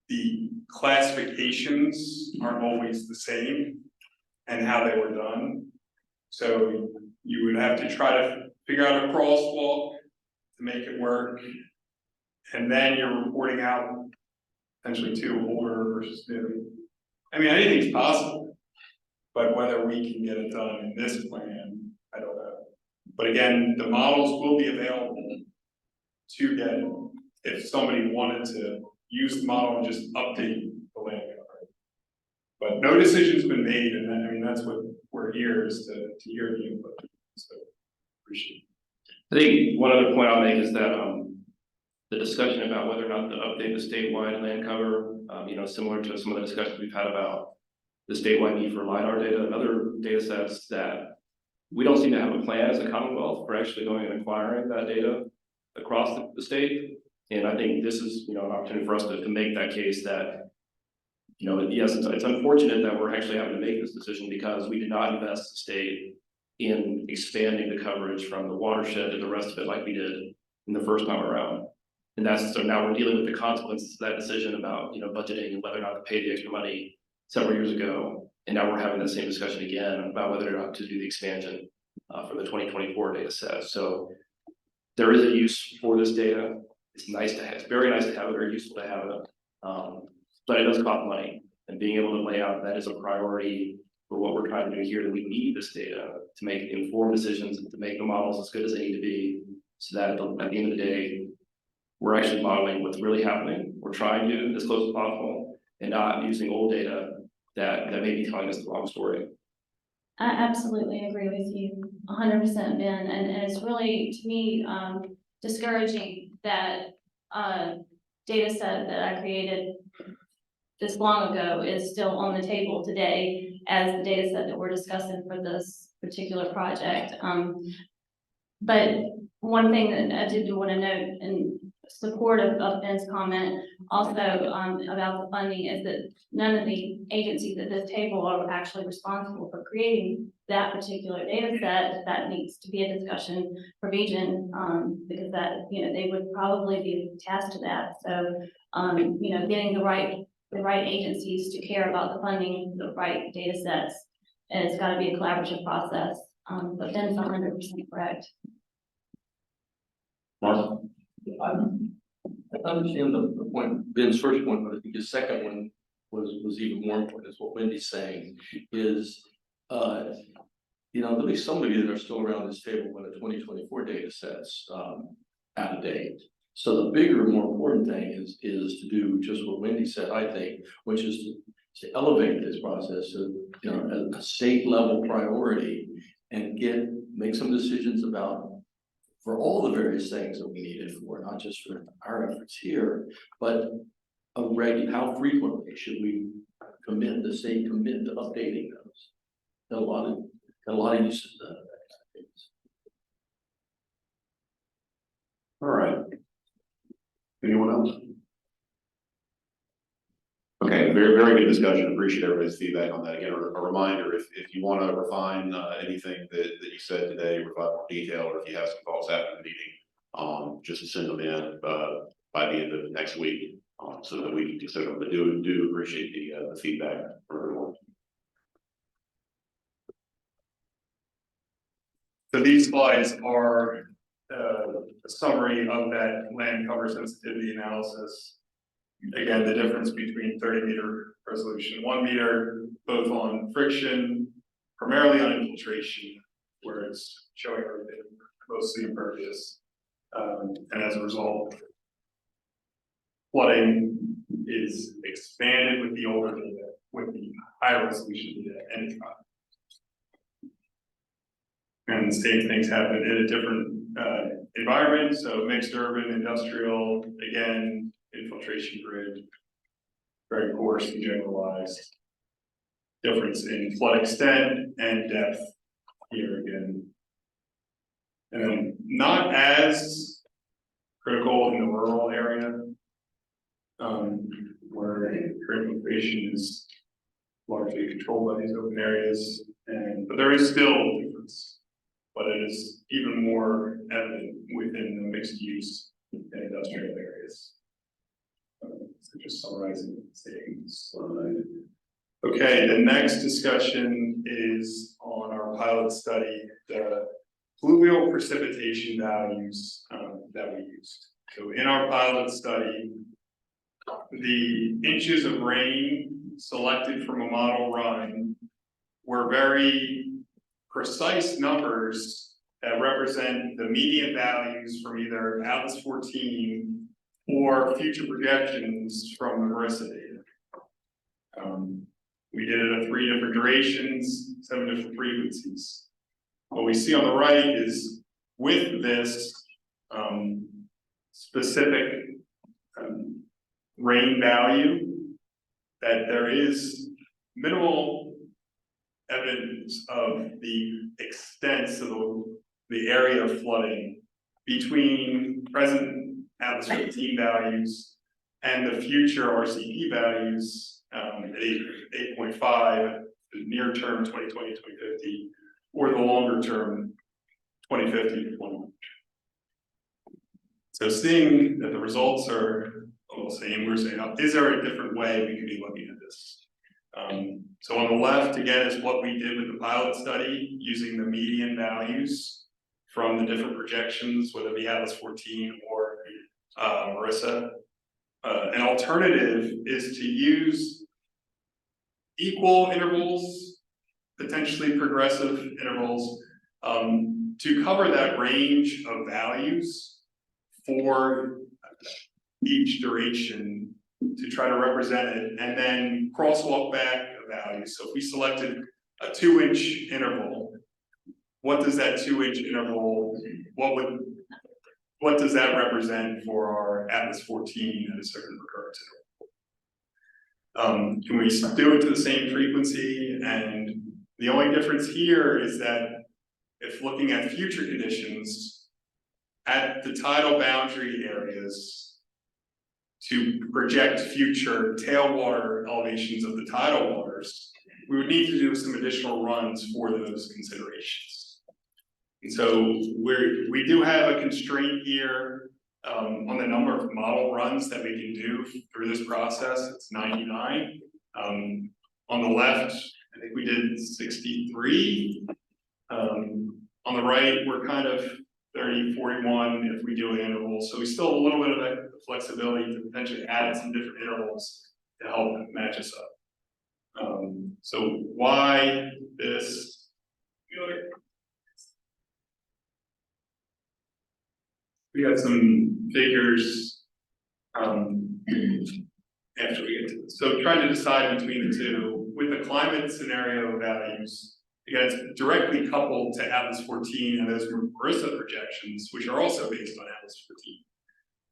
S11: the classifications aren't always the same and how they were done. So you would have to try to figure out a crosswalk to make it work. And then you're reporting out potentially to older versus new. I mean, anything's possible. But whether we can get it done in this plan, I don't know. But again, the models will be available to get, if somebody wanted to use the model and just update the land cover. But no decision's been made, and I mean, that's what we're here, is to hear the input. So appreciate it.
S16: I think one other point I'll make is that, the discussion about whether or not to update the statewide land cover, you know, similar to some of the discussions we've had about the statewide need for LiDAR data and other data sets, that we don't seem to have a plan as a Commonwealth for actually going and acquiring that data across the state. And I think this is, you know, an opportunity for us to make that case that, you know, yes, it's unfortunate that we're actually having to make this decision because we did not invest the state in expanding the coverage from the watershed and the rest of it like we did in the first time around. And that's, so now we're dealing with the consequences of that decision about, you know, budgeting and whether or not to pay the extra money several years ago. And now we're having the same discussion again about whether or not to do the expansion for the 2024 data set. So there is a use for this data. It's nice to have, it's very nice to have it, very useful to have it. But it does cost money, and being able to lay out that is a priority for what we're trying to do here, that we need this data to make informed decisions and to make the models as good as they need to be, so that at the end of the day, we're actually modeling what's really happening. We're trying to, as close as possible, and not using old data that may be telling us the wrong story.
S15: I absolutely agree with you 100%, Ben, and it's really, to me, discouraging that data set that I created this long ago is still on the table today as the data set that we're discussing for this particular project. But one thing that I did want to note in support of Ben's comment also about the funding is that none of the agencies at this table are actually responsible for creating that particular data set. That needs to be a discussion for region, because that, you know, they would probably be tasked to that. So, you know, getting the right agencies to care about the funding, the right data sets, and it's got to be a collaborative process. But Ben's 100% correct.
S6: Mark? I understand the point, Ben's first point, but I think his second one was even more important. Is what Wendy's saying is, you know, there'll be some of you that are still around this table when the 2024 data sets out of date. So the bigger, more important thing is to do just what Wendy said, I think, which is to elevate this process to, you know, a state level priority, and make some decisions about, for all the various things that we need it for, not just for our efforts here, but how frequently should we the state commit to updating those? Got a lot of uses of that.
S1: All right. Anyone else? Okay, very, very good discussion. Appreciate everybody's feedback on that. Again, a reminder, if you want to refine anything that you said today, provide more detail, or if you have some thoughts after the meeting, just send them in by the end of next week, so that we can consider them. But do appreciate the feedback from everyone.
S11: So these slides are a summary of that land cover sensitivity analysis. Again, the difference between 30-meter resolution, 1 meter, both on friction, primarily on infiltration, where it's showing everything mostly impervious. And as a result, flooding is expanded with the older data, with the higher resolution data, and it's not. And the same things happen in a different environment. So mixed urban, industrial, again, infiltration grid, very coarse and generalized. Difference in flood extent and depth here again. And then not as critical in the rural area, where current infiltration is largely controlled by these open areas, but there is still a difference. But it is even more evident within the mixed use and industrial areas. So just summarizing the same slide. Okay, the next discussion is on our pilot study, the fluvial precipitation values that we used. So in our pilot study, the inches of rain selected from a model run were very precise numbers that represent the median values from either Atlas 14 or future projections from Marissa data. We did it at 3 different durations, 7 different frequencies. What we see on the right is with this specific rain value, that there is minimal evidence of the extent of the area of flooding between present Atlas 15 values and the future RCP values at 8.5, the near term 2020 2050, or the longer term 2050 to 20. So seeing that the results are all the same, we're saying, is there a different way we could be looking at this? So on the left, again, is what we did with the pilot study, using the median values from the different projections, whether it be Atlas 14 or Marissa. An alternative is to use equal intervals, potentially progressive intervals, to cover that range of values for each duration, to try to represent it, and then crosswalk back a value. So if we selected a 2-inch interval, what does that 2-inch interval, what does that represent for our Atlas 14 at a certain recurrence interval? Can we do it to the same frequency? And the only difference here is that if looking at future conditions at the tidal boundary areas, to project future tailwater elevations of the tidal waters, we would need to do some additional runs for those considerations. And so we do have a constraint here on the number of model runs that we can do through this process. It's 99. On the left, I think we did 63. On the right, we're kind of 30, 41 if we do an interval. So we still have a little bit of that flexibility to potentially add some different intervals to help match us up. So why this? We got some figures after we get to this. So trying to decide between the two, with the climate scenario values, again, it's directly coupled to Atlas 14 and those Marissa projections, which are also based on Atlas 14.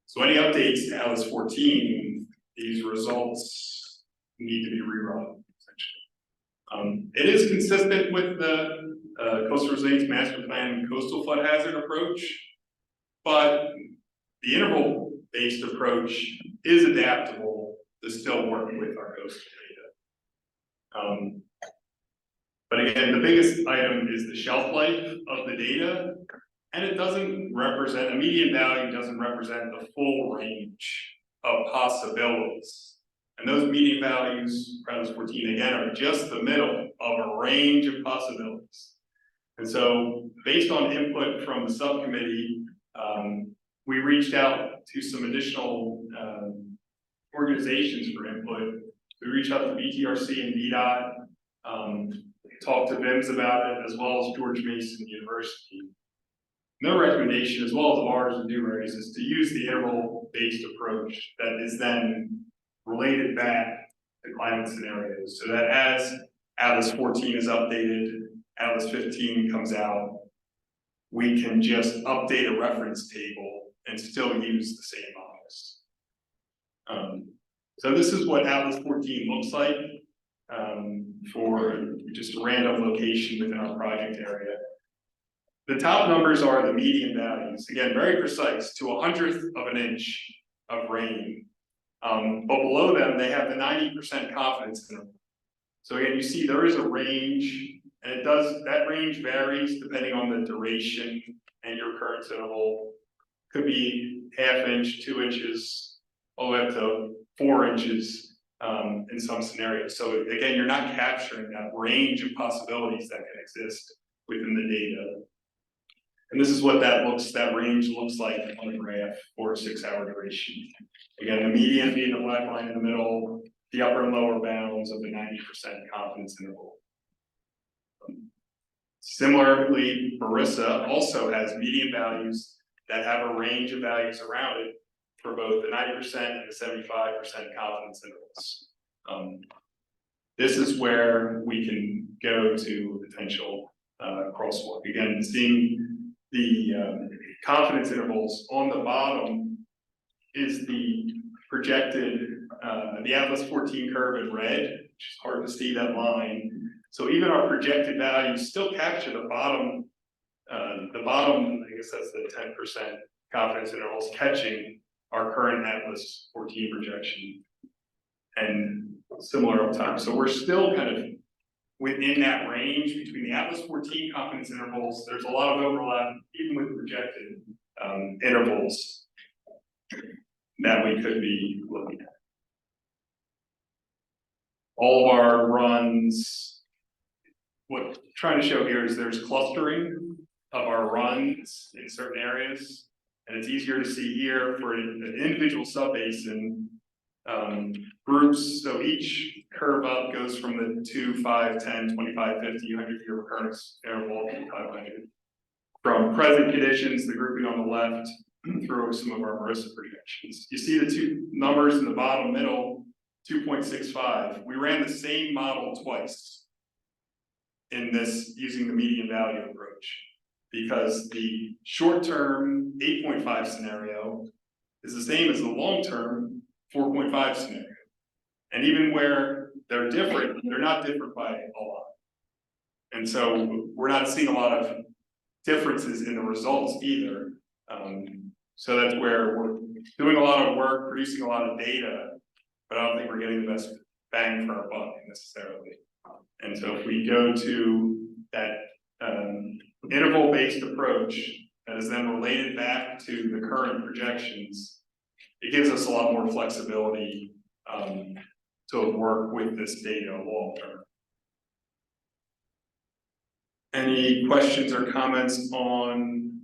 S11: So any updates to Atlas 14, these results need to be rerun, essentially. It is consistent with the Coastal Resilience Master Plan coastal flood hazard approach, but the interval-based approach is adaptable to still work with our coastal data. But again, the biggest item is the shelf life of the data, and it doesn't represent, a median value doesn't represent the full range of possibilities. And those median values, Atlas 14, again, are just the middle of a range of possibilities. And so based on input from the subcommittee, we reached out to some additional organizations for input. We reached out to BTRC and VDOT, talked to VIMS about it, as well as George Mason University. Their recommendation, as well as ours and Newberry's, is to use the interval-based approach that is then related back to climate scenarios. So that as Atlas 14 is updated, Atlas 15 comes out, we can just update a reference table and still use the same models. So this is what Atlas 14 looks like for just a random location within our project area. The top numbers are the median values. Again, very precise, to 1/100th of an inch of rain. But below them, they have the 90% confidence interval. So again, you see there is a range, and that range varies depending on the duration and your occurrence interval. Could be 1/2 inch, 2 inches, all the way up to 4 inches in some scenarios. So again, you're not capturing that range of possibilities that can exist within the data. And this is what that range looks like on a graph for a 6-hour duration. Again, the median being the black line in the middle, the upper and lower bounds of the 90% confidence interval. Similarly, Barissa also has median values that have a range of values around it for both the 90% and the 75% confidence intervals. This is where we can go to potential crosswalk. Again, seeing the confidence intervals on the bottom is the projected, the Atlas 14 curve in red, which is hard to see that line. So even our projected values still capture the bottom, I guess that's the 10% confidence intervals catching our current Atlas 14 projection and similar uptime. So we're still kind of within that range between the Atlas 14 confidence intervals. There's a lot of overlap, even with projected intervals that we could be looking at. All of our runs, what I'm trying to show here is there's clustering of our runs in certain areas, and it's easier to see here for an individual subbasin groups. So each curve up goes from the 2, 5, 10, 25, 50, 100-year recurrence interval to 500. From present conditions, the grouping on the left through some of our Barissa projections. You see the two numbers in the bottom middle, 2.65. We ran the same model twice in this using the median value approach, because the short-term 8.5 scenario is the same as the long-term 4.5 scenario. And even where they're different, they're not different by a lot. And so we're not seeing a lot of differences in the results either. So that's where we're doing a lot of work, producing a lot of data, but I don't think we're getting the best bang for our buck necessarily. And so if we go to that interval-based approach that is then related back to the current projections, it gives us a lot more flexibility to work with this data long term. Any questions or comments on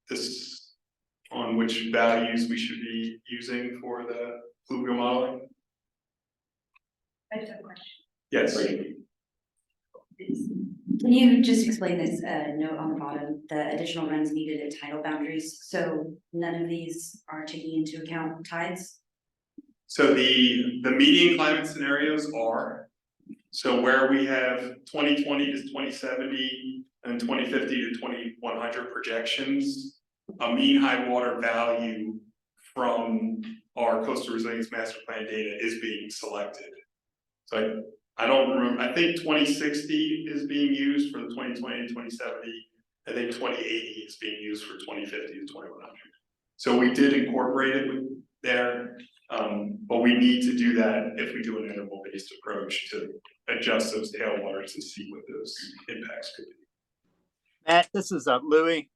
S11: this, on which values we should be using for the fluvial modeling?
S3: I just have a question.
S11: Yes.
S17: Can you just explain this note on the bottom, the additional runs needed at tidal boundaries? So none of these are taking into account tides?
S11: So the median climate scenarios are, so where we have 2020 to 2070 and 2050 to 2100 projections, a mean high water value from our coastal resilience master plan data is being selected. So I don't remember, I think 2060 is being used for the 2020 to 2070. I think 2080 is being used for 2050 to 2100. So we did incorporate it with there, but we need to do that if we do an interval-based approach to adjust those tailwaters and see what those impacts could be.
S7: Matt, this is Louis.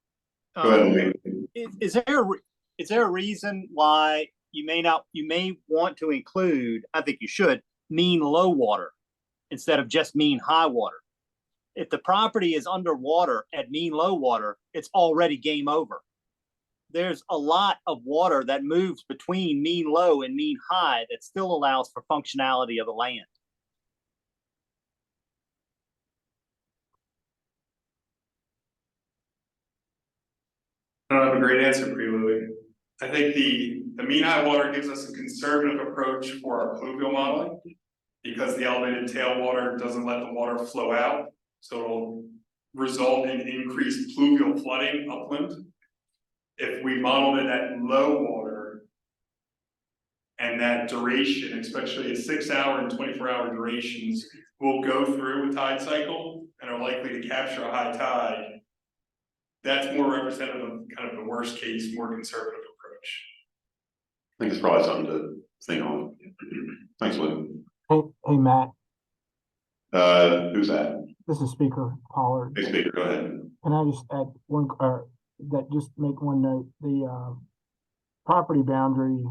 S11: Go ahead, Louis.
S7: Is there a reason why you may want to include, I think you should, mean low water instead of just mean high water? If the property is underwater at mean low water, it's already game over. There's a lot of water that moves between mean low and mean high that still allows for functionality of the land.
S11: I don't have a great answer for you, Louis. I think the mean high water gives us a conservative approach for our pluvial modeling, because the elevated tailwater doesn't let the water flow out, so it'll result in increased pluvial flooding upland. If we modeled it at low water and that duration, especially at 6-hour and 24-hour durations, will go through a tide cycle and are likely to capture a high tide, that's more representative of kind of the worst case, more conservative approach.
S1: I think it's probably something to think on. Thanks, Lou.
S10: Hey, Matt,
S1: Who's that?
S10: this is Speaker Pollard.
S1: Hey, Speaker, go ahead.
S10: Can I just add just make one note? The property boundary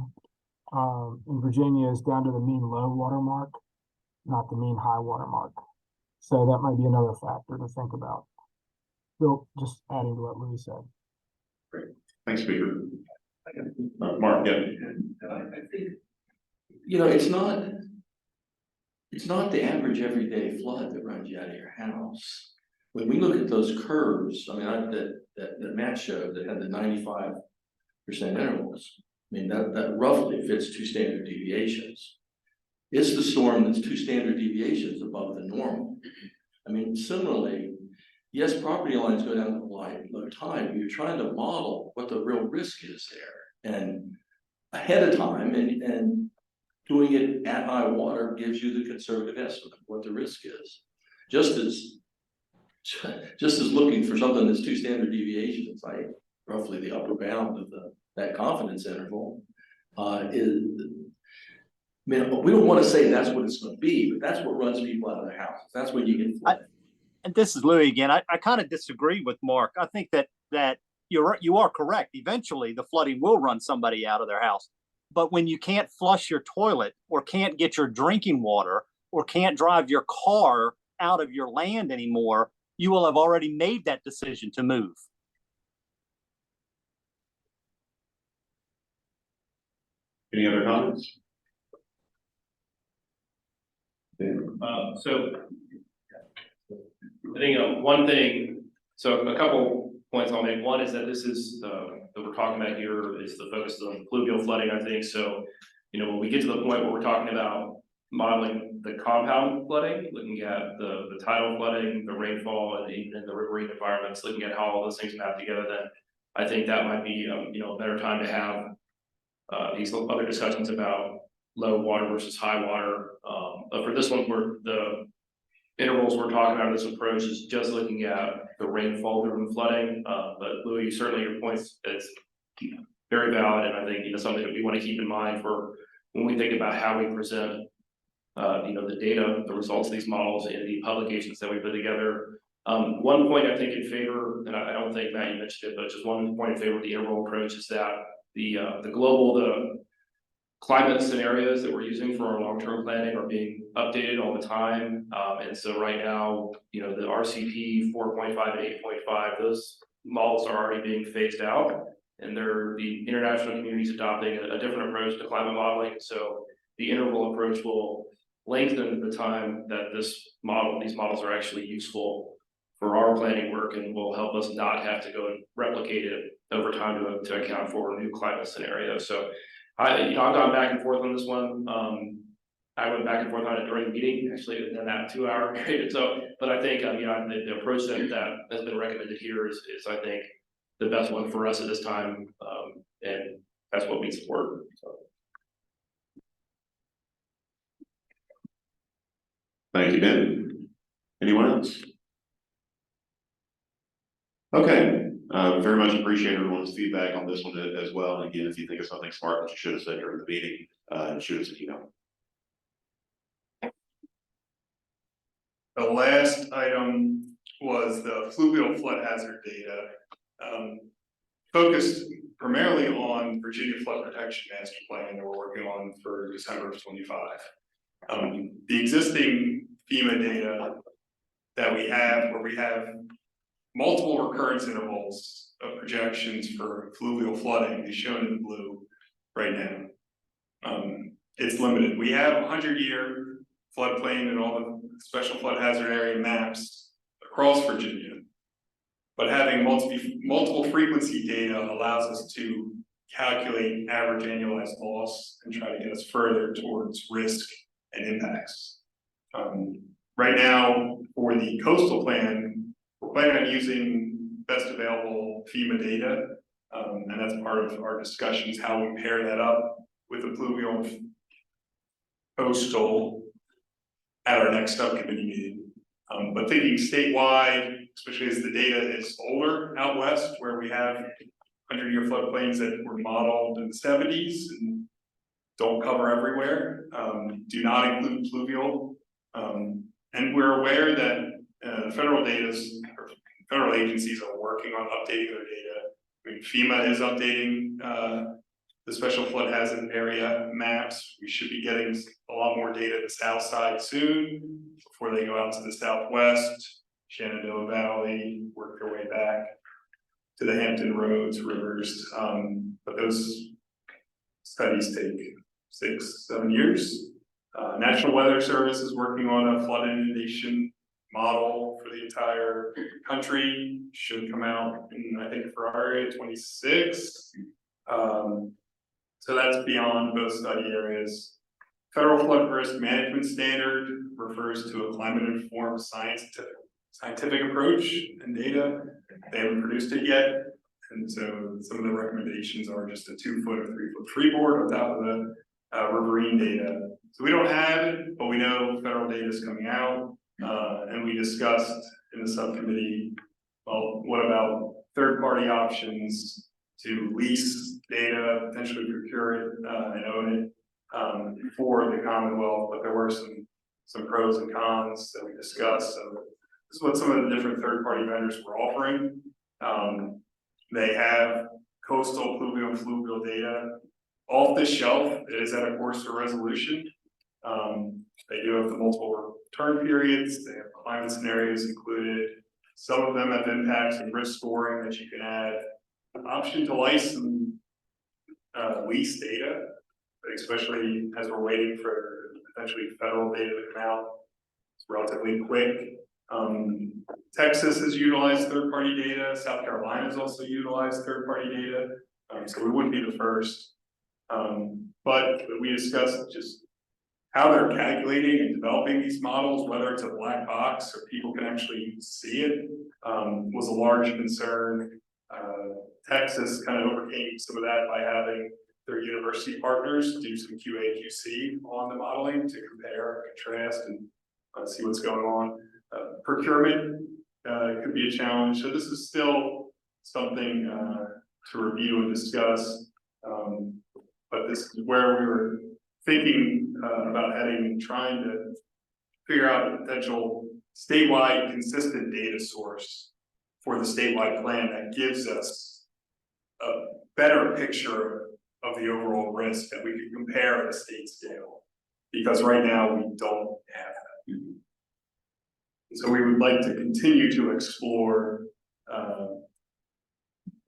S10: in Virginia is down to the mean low water mark, not the mean high water mark. So that might be another factor to think about. Still, just adding to what Louis said.
S1: Thanks, Speaker. Mark, yeah.
S6: I think, you know, it's not the average everyday flood that runs you out of your house. When we look at those curves, I mean, that Matt showed that had the 95% intervals, I mean, that roughly fits 2 standard deviations. It's the storm that's 2 standard deviations above the normal. I mean, similarly, yes, property lines go down to low tide, but you're trying to model what the real risk is there. And ahead of time and doing it at high water gives you the conservative estimate of what the risk is. Just as looking for something that's 2 standard deviations, like roughly the upper bound of that confidence interval, is. I mean, we don't want to say that's what it's going to be, but that's what runs people out of their houses. That's when you get flooded.
S18: And this is Louis again. I kind of disagree with Mark. I think that you are correct. Eventually, the flooding will run somebody out of their house. But when you can't flush your toilet or can't get your drinking water or can't drive your car out of your land anymore, you will have already made that decision to move.
S1: Any other comments?
S16: So I think one thing, so a couple points I'll make. One is that this is that we're talking about here is the focus on pluvial flooding, I think. So, you know, when we get to the point where we're talking about modeling the compound flooding, looking at the tidal flooding, the rainfall, and the riverine environments, looking at how all those things map together, then I think that might be you know, a better time to have these other discussions about low water versus high water. But for this one, the intervals we're talking about in this approach is just looking at the rainfall driven flooding. But Louis, certainly your points is very valid, and I think, you know, something that we want to keep in mind for when we think about how we present you know, the data, the results of these models in the publications that we put together. One point I think in favor, and I don't think Matt, you mentioned it, but just one point in favor of the interval approach is that the climate scenarios that we're using for our long-term planning are being updated all the time. And so right now, you know, the RCP 4.5 and 8.5, those models are already being phased out, and the international community is adopting a different approach to climate modeling. So the interval approach will lengthen the time that these models are actually useful for our planning work, and will help us not have to go and replicate it over time to account for new climate scenarios. So I've gone back and forth on this one. I went back and forth on it during the meeting, actually, in that 2-hour period. So, but I think, you know, the approach that has been recommended here is I think the best one for us at this time, and that's what we support. So.
S1: Thank you, Ben. Anyone else? Okay. Very much appreciate everyone's feedback on this one as well. And again, if you think of something smart that you should have said during the meeting, shoot us an email.
S11: The last item was the fluvial flood hazard data, focused primarily on Virginia Flood Protection Master Plan that we're working on for December of 25. The existing FEMA data that we have, where we have multiple recurrence intervals of projections for fluvial flooding, is shown in blue right now. It's limited. We have 100-year floodplain and all the special flood hazard area maps across Virginia, but having multiple frequency data allows us to calculate average annualized loss and try to get us further towards risk and impacts. Right now, for the coastal plan, we're planning on using best available FEMA data, and that's part of our discussions, how we pair that up with the pluvial coastal at our next subcommittee meeting. But thinking statewide, especially as the data is older out west, where we have 100-year floodplains that were modeled in the 70s and don't cover everywhere, do not include pluvial. And we're aware that federal agencies are working on updating their data. I mean, FEMA is updating the special flood hazard area maps. We should be getting a lot more data to the south side soon before they go out to the southwest, Shenandoah Valley, work their way back to the Hampton roads, rivers, but those studies take 6-7 years. National Weather Service is working on a flood inundation model for the entire country, should come out in, I think, February 26. So that's beyond both study areas. Federal Flood Risk Management Standard refers to a climate-informed scientific approach and data. They haven't produced it yet. And so some of the recommendations are just a 2-foot or 3-foot freeboard on top of the riverine data. So we don't have it, but we know federal data is coming out. And we discussed in the subcommittee, well, what about third-party options to lease data, potentially procure it and own it for the Commonwealth? But there were some pros and cons that we discussed. So this is what some of the different third-party vendors were offering. They have coastal pluvial and fluvial data off the shelf. It is at a coarser resolution. They do have the multiple return periods. They have climate scenarios included. Some of them have impacts and risk scoring that you can add. An option to license lease data, especially as we're waiting for potentially federal data to come out. It's relatively quick. Texas has utilized third-party data. South Carolina has also utilized third-party data. So we wouldn't be the first. But we discussed just how they're calculating and developing these models, whether it's a black box or people can actually see it, was a large concern. Texas kind of overcame some of that by having their university partners do some QA/QC on the modeling to compare, contrast, and see what's going on. Procurement could be a challenge. So this is still something to review and discuss. But this is where we were thinking about heading and trying to figure out a potential statewide consistent data source for the statewide plan that gives us a better picture of the overall risk that we can compare at a state scale. Because right now we don't have that. So we would like to continue to explore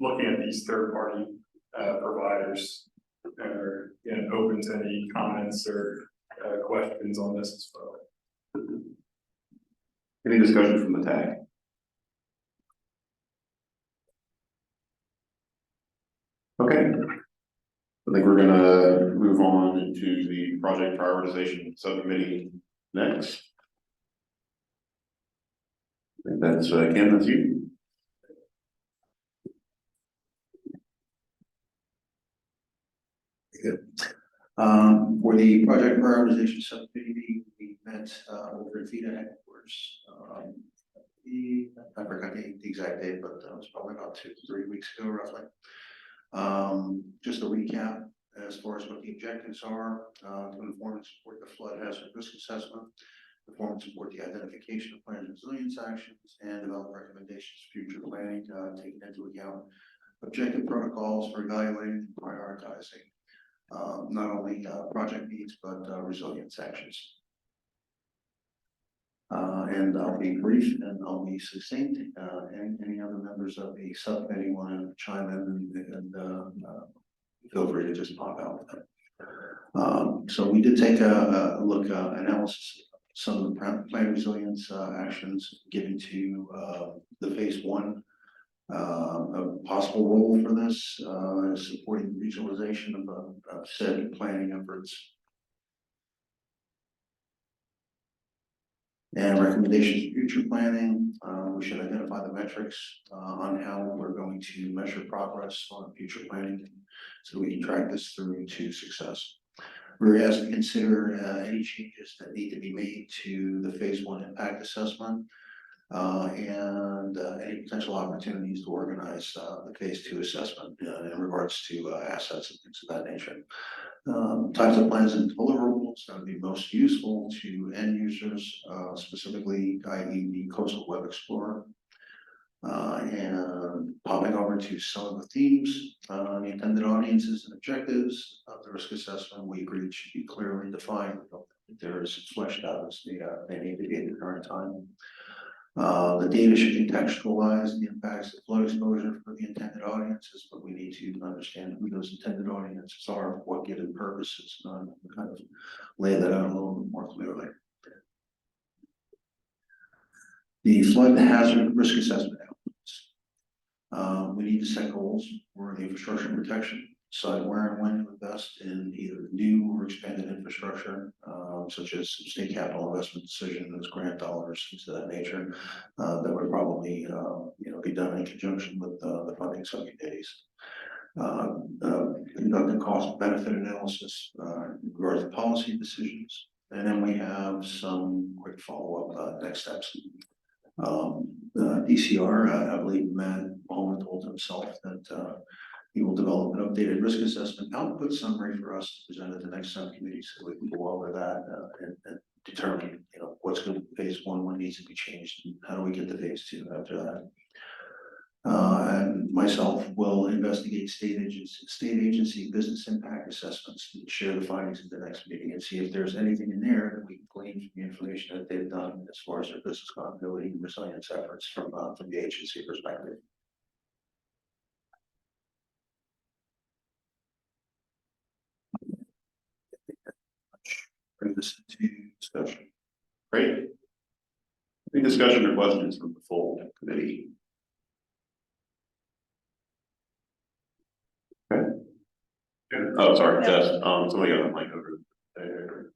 S11: looking at these third-party providers. Or again, open to any comments or questions on this as well.
S1: Any discussion from the TAC? Okay. I think we're gonna move on into the project prioritization subcommittee next. And that's Ken, that's you.
S19: Good. For the project prioritization subcommittee, we met over at VITA headquarters. I forgot the exact date, but it was probably about 2-3 weeks ago, roughly. Just a recap as far as what the objectives are, to inform and support the flood hazard risk assessment, inform and support the identification of planned resilience actions, and develop recommendations for future planning, taking into account objective protocols for evaluating and prioritizing not only project needs, but resilience actions. And I'll be brief and I'll be succinct. And any other members of the subcommittee want to chime in and feel free to just pop out with it. So we did take a look, analysis of some of the plan resilience actions given to the phase 1. A possible role for this is supporting the regionalization of said planning efforts. And recommendations for future planning. We should identify the metrics on how we're going to measure progress on future planning so we can track this through to success. We're asked to consider any changes that need to be made to the phase 1 impact assessment. And any potential opportunities to organize the phase 2 assessment in regards to assets and things of that nature. Types of plans and deliverables that would be most useful to end users, specifically i.e. the Coastal Web Explorer. And popping over to some of the themes, the intended audiences and objectives of the risk assessment, we agreed should be clearly defined. There is fleshed out as they need to be at the current time. The data should contextualize the impacts of flood exposure for the intended audiences, but we need to understand who those intended audiences are, what given purposes, kind of lay that out a little bit more clearly. The flood hazard risk assessment elements. We need to set goals for the infrastructure protection, decide where and when to invest in either new or expanded infrastructure, such as state capital investment decisions, grant dollars, things of that nature, that would probably, be done in conjunction with the funding subcommittees. Conduct a cost benefit analysis in regards to policy decisions, and then we have some quick follow-up next steps. DCR, I believe Matt Bowman told himself that he will develop an updated risk assessment output summary for us to present at the next subcommittee, so we can go over that and determine, what's going to be phase one, what needs to be changed, and how do we get to phase two after that. And myself will investigate state agency business impact assessments and share the findings at the next meeting and see if there's anything in there that we can glean from the information that they've done as far as their business continuity and resilience efforts from the agency perspective. Bring this into discussion.
S1: Great. Any discussion or questions from the full committee? Okay. Oh, sorry, Jess. Somebody got a mic over there.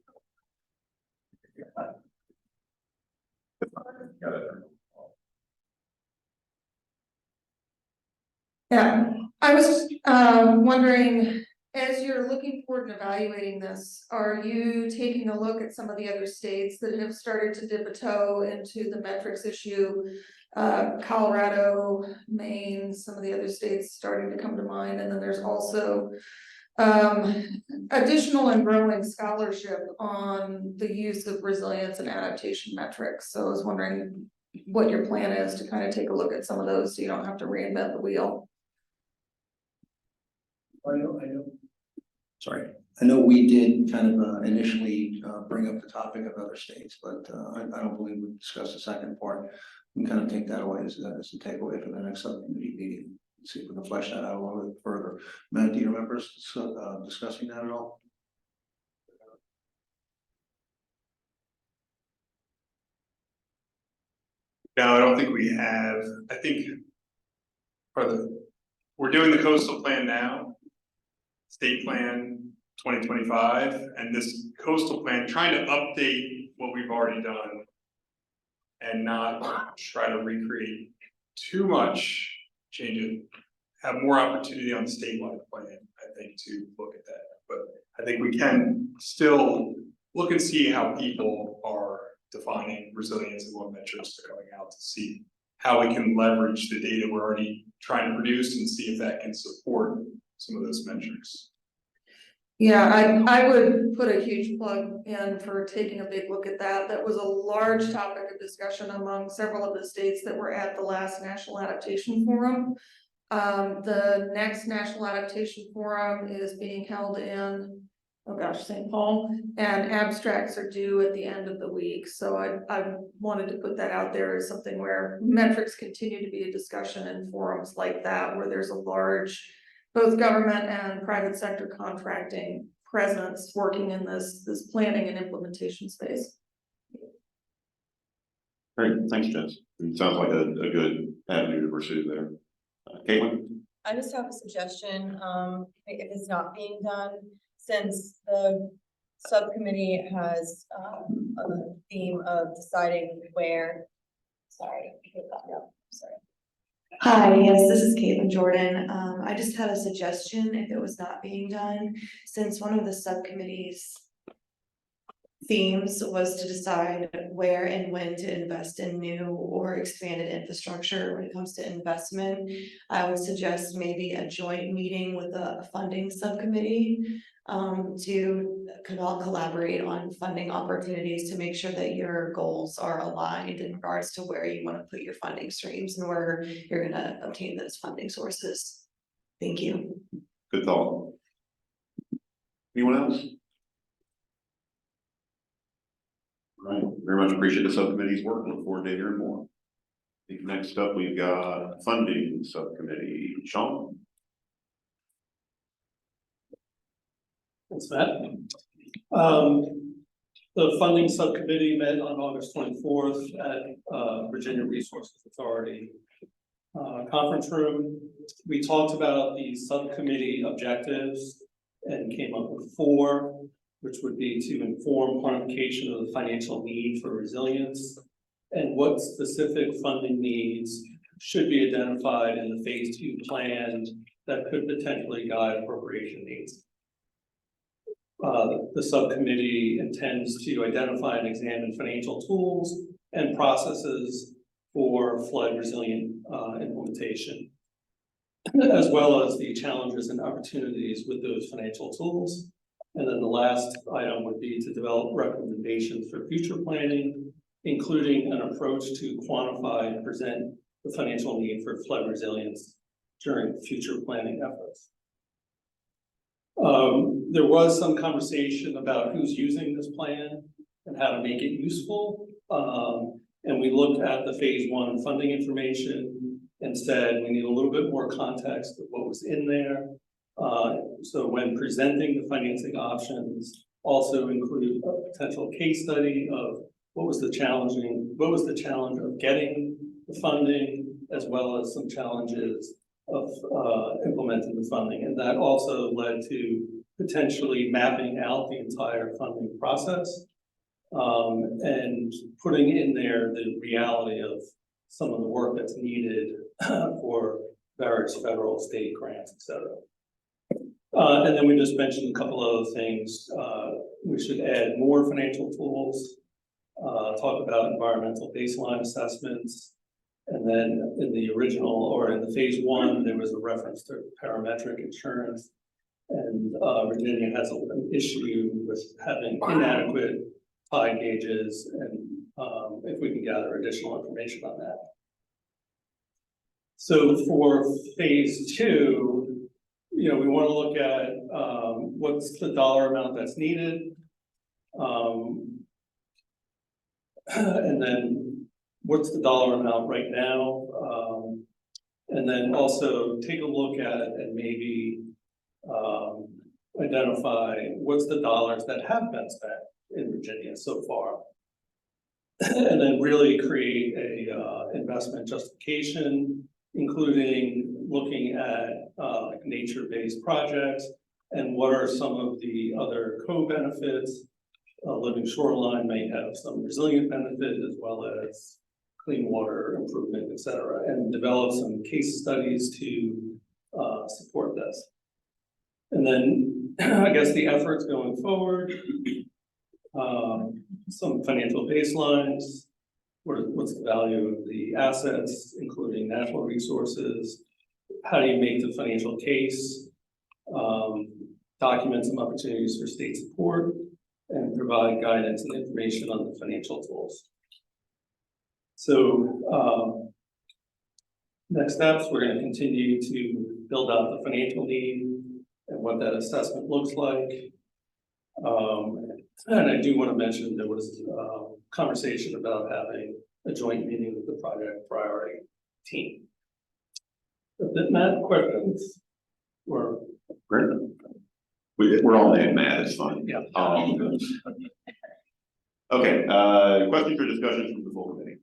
S2: Yeah, I was wondering, as you're looking forward and evaluating this, are you taking a look at some of the other states that have started to dip a toe into the metrics issue? Colorado, Maine, some of the other states starting to come to mind, and then there's also additional and growing scholarship on the use of resilience and adaptation metrics. So I was wondering what your plan is to kind of take a look at some of those so you don't have to reinvent the wheel.
S19: I know we did kind of initially bring up the topic of other states, but I don't believe we discussed the second part. We can kind of take that away as a takeaway for the next subcommittee meeting. See if we can flesh that out a little bit further. Matt, do you remember discussing that at all?
S11: No, I don't think we have. I think we're doing the coastal plan now, state plan 2025, and this coastal plan, trying to update what we've already done and not try to recreate too much change it, have more opportunity on the statewide plan, I think, to look at that. But I think we can still look and see how people are defining resilience and what metrics are going out to see how we can leverage the data we're already trying to produce and see if that can support some of those metrics.
S2: Yeah, I would put a huge plug in for taking a big look at that. That was a large topic of discussion among several of the states that were at the last National Adaptation Forum. The next National Adaptation Forum is being held in, oh gosh, St. Paul, and abstracts are due at the end of the week. So I wanted to put that out there as something where metrics continue to be a discussion in forums like that, where there's a large both government and private sector contracting presence working in this planning and implementation space.
S1: Great, thanks, Jess. It sounds like a good avenue to pursue there. Caitlin?
S13: I just have a suggestion, if it's not being done, since the subcommittee has a theme of deciding where, sorry. Hi, yes, this is Caitlin Jordan. I just had a suggestion if it was not being done, since one of the subcommittee's themes was to decide where and when to invest in new or expanded infrastructure when it comes to investment. I would suggest maybe a joint meeting with a funding subcommittee to collaborate on funding opportunities to make sure that your goals are aligned in regards to where you want to put your funding streams and where you're going to obtain those funding sources. Thank you.
S1: Good thought. Anyone else? All right, very much appreciate the subcommittee's work. Look forward to hearing more. Next up, we've got funding subcommittee, Sean.
S20: Thanks, Matt. The funding subcommittee met on August 24th at Virginia Resources Authority conference room. We talked about the subcommittee objectives and came up with 4, which would be to inform quantification of the financial need for resilience and what specific funding needs should be identified in the phase 2 plan that could potentially guide appropriation needs. The subcommittee intends to identify and examine financial tools and processes for flood resilient implementation, as well as the challenges and opportunities with those financial tools. And then the last item would be to develop recommendations for future planning, including an approach to quantify and present the financial need for flood resilience during future planning efforts. There was some conversation about who's using this plan and how to make it useful. And we looked at the phase 1 funding information and said we need a little bit more context of what was in there. So when presenting the financing options, also include a potential case study of what was the challenge of getting the funding, as well as some challenges of implementing the funding. And that also led to potentially mapping out the entire funding process and putting in there the reality of some of the work that's needed for various federal, state grants, et cetera. And then we just mentioned a couple of other things. We should add more financial tools, talk about environmental baseline assessments. And then in the original, or in the phase 1, there was a reference to parametric insurance. And Virginia has an issue with having inadequate tide gauges, and if we can gather additional information on that. So for phase 2, we want to look at what's the dollar amount that's needed, and then what's the dollar amount right now, and then also take a look at and maybe identify what's the dollars that have been spent in Virginia so far, and then really create a investment justification, including looking at like nature-based projects and what are some of the other co-benefits. Living shoreline may have some resilient benefit as well as clean water improvement, et cetera, and develop some case studies to support this. And then I guess the efforts going forward, some financial baselines, what's the value of the assets, including natural resources, how do you make the financial case, document some opportunities for state support, and provide guidance and information on the financial tools. So next steps, we're going to continue to build out the financial need and what that assessment looks like. And I do want to mention there was conversation about having a joint meeting with the project priority team. Matt, questions? Or
S1: we're all in, Matt, it's fine.
S20: Yeah.
S1: Okay, questions or discussions from the full committee?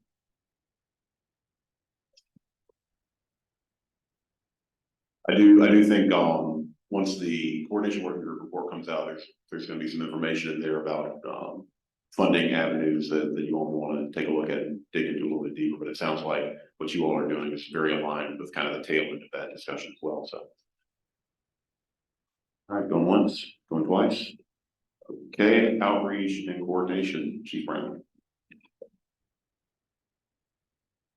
S1: I do think once the coordination working group report comes out, there's going to be some information in there about funding avenues that you all want to take a look at and dig into a little bit deeper. But it sounds like what you all are doing is very aligned with kind of the tail end of that discussion as well. So, all right, going once, going twice. Okay, outreach and coordination, Chief Brown.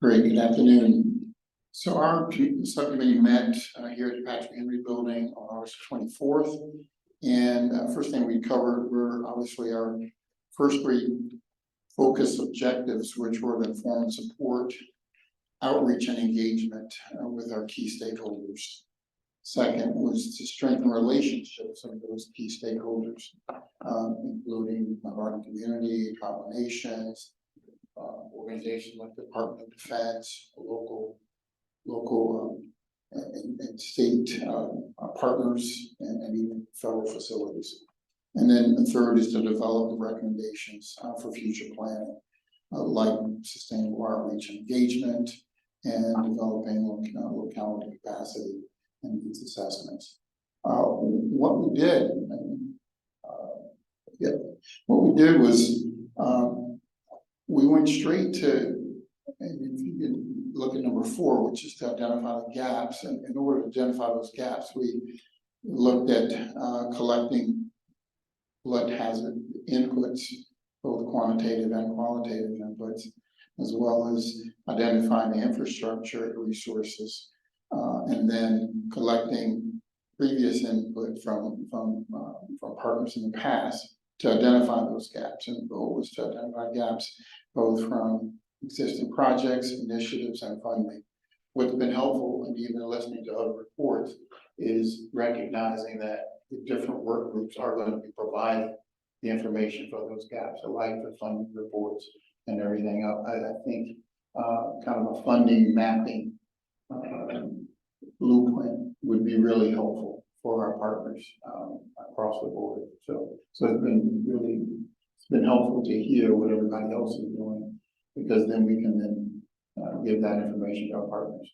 S21: Great, good afternoon. So our subcommittee met here at the Patrick Henry Building on August 24th. And first thing we covered were obviously our first 3 focus objectives, which were to inform and support outreach and engagement with our key stakeholders. Second was to strengthen relationships of those key stakeholders, including the Martin community, tribal nations, organizations like the Department of Defense, local, and state, partners and even federal facilities. And then the third is to develop the recommendations, for future planning, like sustainable outreach engagement and developing locality capacity and needs assessments. What we did, what we did was, we went straight to, and if you can look at number 4, which is to identify the gaps. And in order to identify those gaps, we looked at collecting flood hazard inputs, both quantitative and qualitative inputs, as well as identifying the infrastructure resources, and then collecting previous input from partners in the past to identify those gaps. And the goal was to identify gaps both from existing projects, initiatives, and funding. What's been helpful, and even listening to other reports, is recognizing that the different work groups are going to be providing the information for those gaps, like the funding reports and everything else. I think kind of a funding mapping blueprint would be really helpful for our partners across the board. So it's been helpful to hear what everybody else is doing, because then we can then give that information to our partners.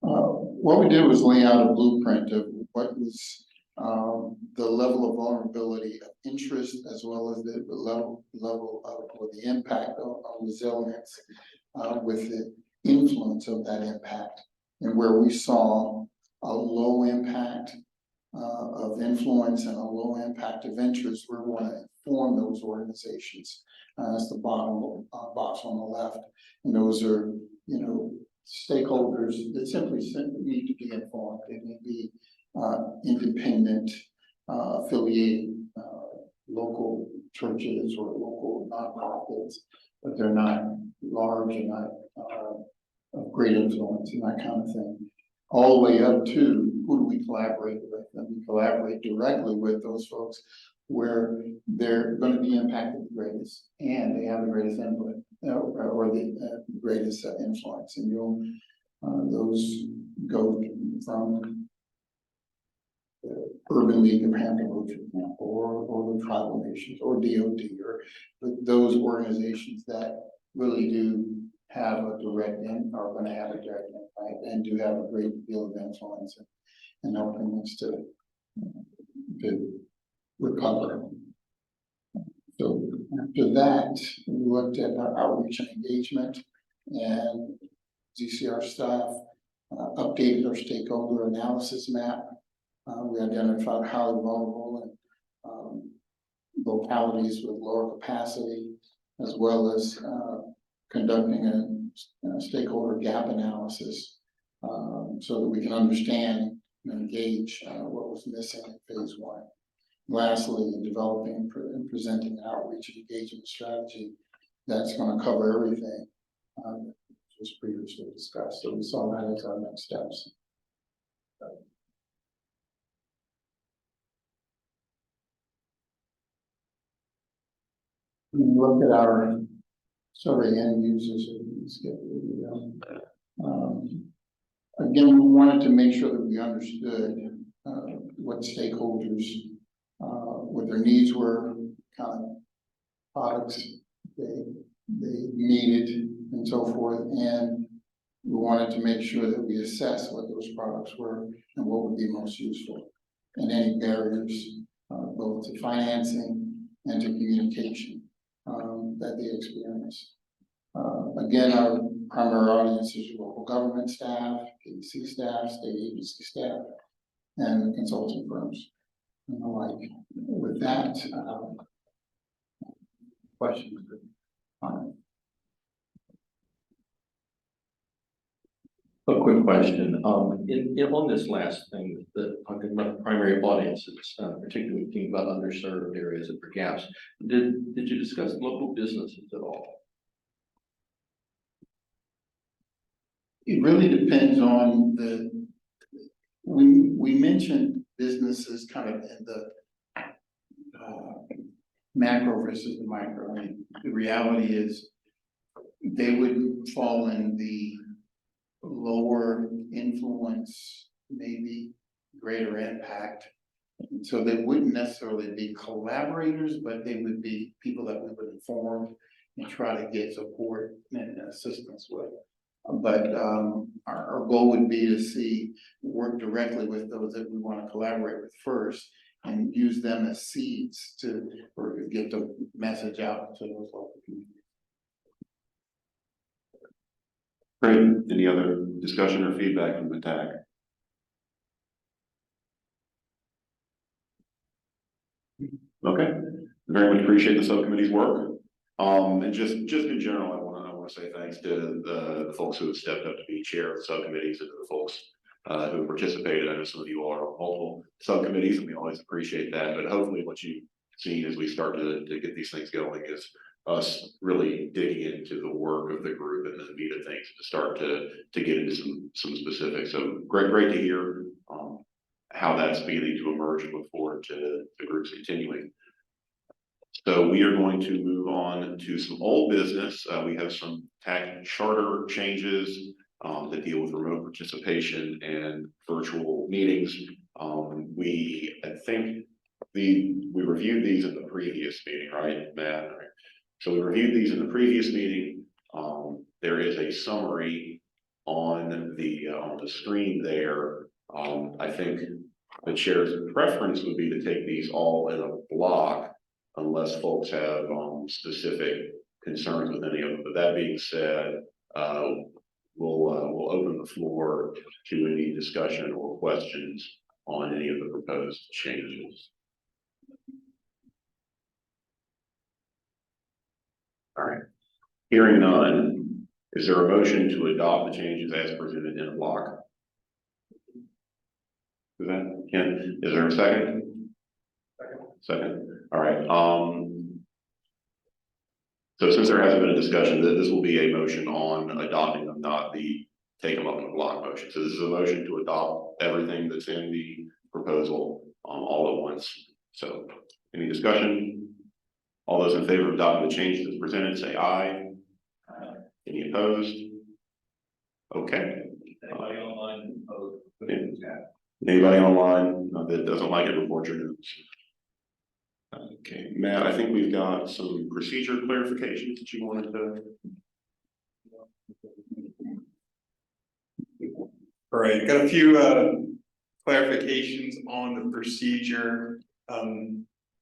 S21: What we did was lay out a blueprint of what was the level of vulnerability of interest, as well as the level of, or the impact on resilience, with the influence of that impact. And where we saw a low impact of influence and a low impact of interest, we're going to inform those organizations. That's the bottom box on the left. And those are, stakeholders that simply need to be informed. They may be independent, affiliated, local churches or local nonprofits, but they're not large and not of great influence and that kind of thing. All the way up to who do we collaborate with? And we collaborate directly with those folks where they're going to be impacted the greatest and they have the greatest input or the greatest influence. And those go from the Urban League of Hampton Roads, for example, or the tribal nations, or DOD, or those organizations that really do have a direct are going to have a direct impact and do have a great deal of influence in helping us to recover. So after that, we looked at our outreach and engagement, and GCR staff updated our stakeholder analysis map. We identified highly vulnerable and localities with lower capacity, as well as conducting a stakeholder gap analysis, so that we can understand and engage what was missing in phase 1. Lastly, in developing and presenting an outreach and engagement strategy that's going to cover everything was previously discussed. So we saw that as our next steps. We look at our end users. Again, we wanted to make sure that we understood what stakeholders, what their needs were, kind of products they needed, and so forth. And we wanted to make sure that we assess what those products were and what would be most useful, and any barriers, both to financing and to communication that they experience. Again, our primary audience is local government staff, KDC staff, state agency staff, and consulting firms and the like. With that, questions?
S6: A quick question. On this last thing, talking about primary audiences, particularly thinking about underserved areas and for gaps, did you discuss local businesses at all?
S21: It really depends on we mentioned businesses kind of in the macro versus the micro. I mean, the reality is they would fall in the lower influence, maybe greater impact. And so they wouldn't necessarily be collaborators, but they would be people that we would inform and try to get support and assistance with. But our goal would be to work directly with those that we want to collaborate with first and use them as seeds to get the message out to those local communities.
S1: Great. Any other discussion or feedback from the TAC? Okay. Very much appreciate the subcommittee's work. And just in general, I want to say thanks to the folks who have stepped up to be chair of the subcommittees and to the folks who have participated. I know some of you are on multiple subcommittees, and we always appreciate that. But hopefully, what you've seen as we start to get these things going is us really digging into the work of the group and the meat of things to start to get into some specifics. So great to hear how that's beginning to emerge and look forward to the groups continuing. So we are going to move on to some old business. We have some TAC charter changes that deal with remote participation and virtual meetings. I think we reviewed these in the previous meeting, right, Matt? So we reviewed these in the previous meeting. There is a summary on the screen there. I think the chair's preference would be to take these all in a block, unless folks have specific concerns with any of them. But that being said, we'll open the floor to any discussion or questions on any of the proposed changes. All right. Hearing none, is there a motion to adopt the changes as presented in a block? Is that Ken? Is there a second? Second. All right. So since there hasn't been a discussion, this will be a motion on adopting them, not the take them up in a block motion. So this is a motion to adopt everything that's in the proposal all at once. So any discussion? All those in favor of adopting the changes as presented, say aye. Any opposed? Okay.
S6: Anybody online opposed?
S1: Anybody online that doesn't like it, report your news. Okay, Matt, I think we've got some procedure clarifications that you wanted to.
S11: All right, got a few clarifications on the procedure.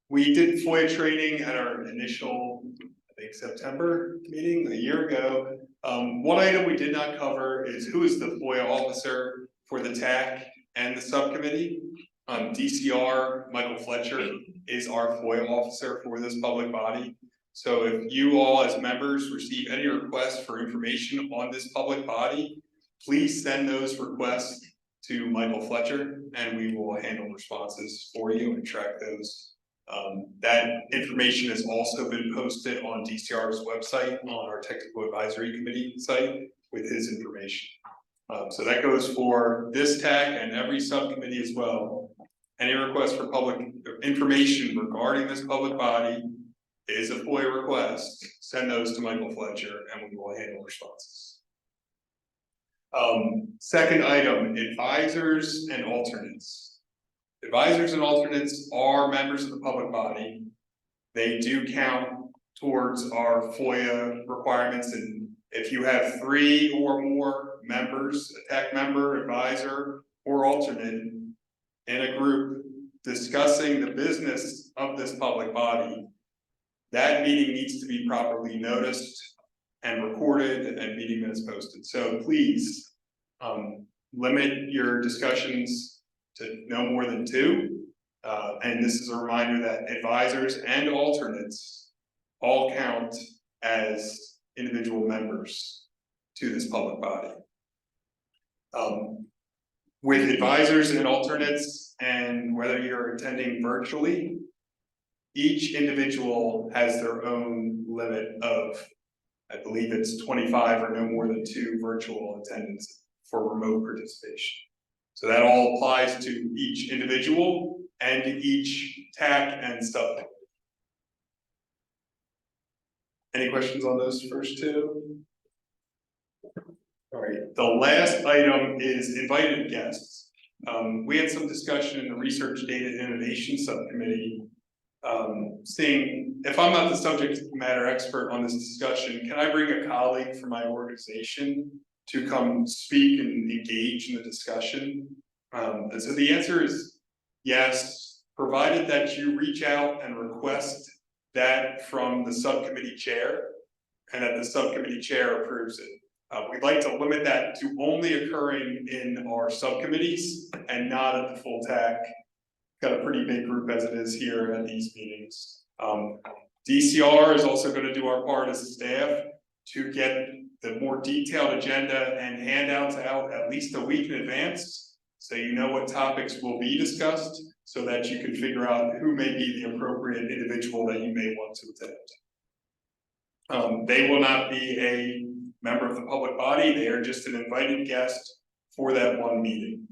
S11: We did FOIA training at our initial, I think, September meeting a year ago. One item we did not cover is who is the FOIA officer for the TAC and the subcommittee. DCR Michael Fletcher is our FOIA officer for this public body. So if you all as members receive any requests for information on this public body, please send those requests to Michael Fletcher and we will handle responses for you and track those. That information has also been posted on DCR's website on our technical advisory committee site with his information. So that goes for this TAC and every subcommittee as well. Any request for public information regarding this public body is a FOIA request. Send those to Michael Fletcher and we will handle responses. Second item, advisors and alternates. Advisors and alternates are members of the public body. They do count towards our FOIA requirements, and if you have 3 or more members, a TAC member, advisor, or alternate in a group discussing the business of this public body, that meeting needs to be properly noticed and recorded and meeting minutes posted. So please limit your discussions to no more than 2. And this is a reminder that advisors and alternates all count as individual members to this public body. With advisors and alternates, and whether you're attending virtually, each individual has their own limit of, I believe it's 25 or no more than 2 virtual attendance for remote participation. So that all applies to each individual and each TAC and subcommittee. Any questions on those first two? All right, the last item is invited guests. We had some discussion in the Research Data Innovation Subcommittee. Seeing if I'm not the subject matter expert on this discussion, can I bring a colleague from my organization to come speak and engage in the discussion? And so the answer is yes, provided that you reach out and request that from the subcommittee chair and that the subcommittee chair approves it. We'd like to limit that to only occurring in our subcommittees and not at the full TAC. Got a pretty big group as it is here at these meetings. DCR is also going to do our part as a staff to get the more detailed agenda and handouts out at least a week in advance, so you know what topics will be discussed, so that you can figure out who may be the appropriate individual that you may want to attend. They will not be a member of the public body, they are just an invited guest for that one meeting.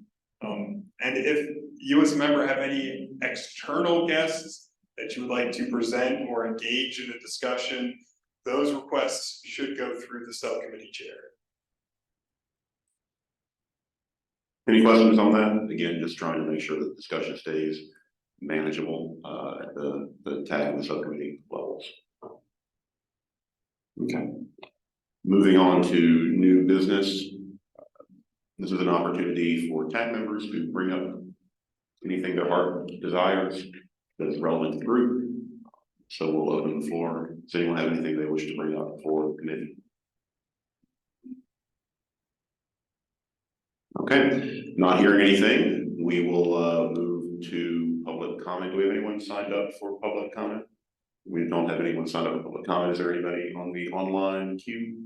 S11: And if you as a member have any external guests that you would like to present or engage in a discussion, those requests should go through the subcommittee chair.
S1: Any questions on that? Again, just trying to make sure that the discussion stays manageable at the TAC and the subcommittee levels. Okay. Moving on to new business. This is an opportunity for TAC members to bring up anything their heart desires that is relevant to the group. So we'll open the floor. Does anyone have anything they wish to bring up for the committee? Okay, not hearing anything, we will move to public comment. Do we have anyone signed up for public comment? We don't have anyone signed up for public comment. Is there anybody on the online queue?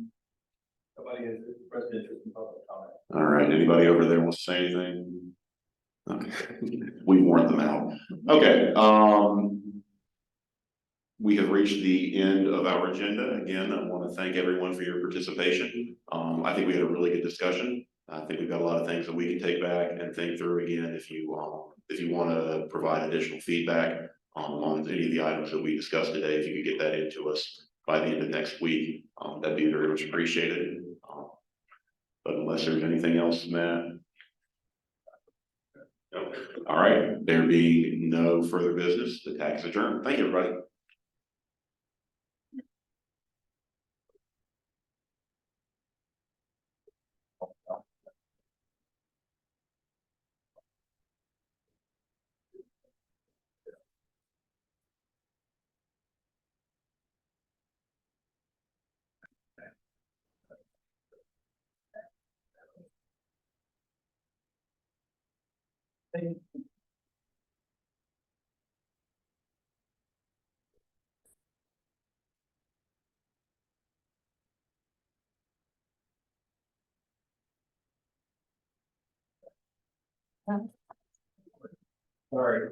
S6: Nobody has expressed interest in public comment.
S1: All right, anybody over there wants to say anything? Okay, we warned them out. Okay, we have reached the end of our agenda. Again, I want to thank everyone for your participation. I think we had a really good discussion. I think we've got a lot of things that we can take back and think through again. If you want to provide additional feedback on any of the items that we discussed today, if you could get that into us by the end of next week, that'd be very much appreciated. But unless there's anything else, Matt. No. All right, there being no further business, the TAC is adjourned. Thank you, everybody.
S6: Sorry.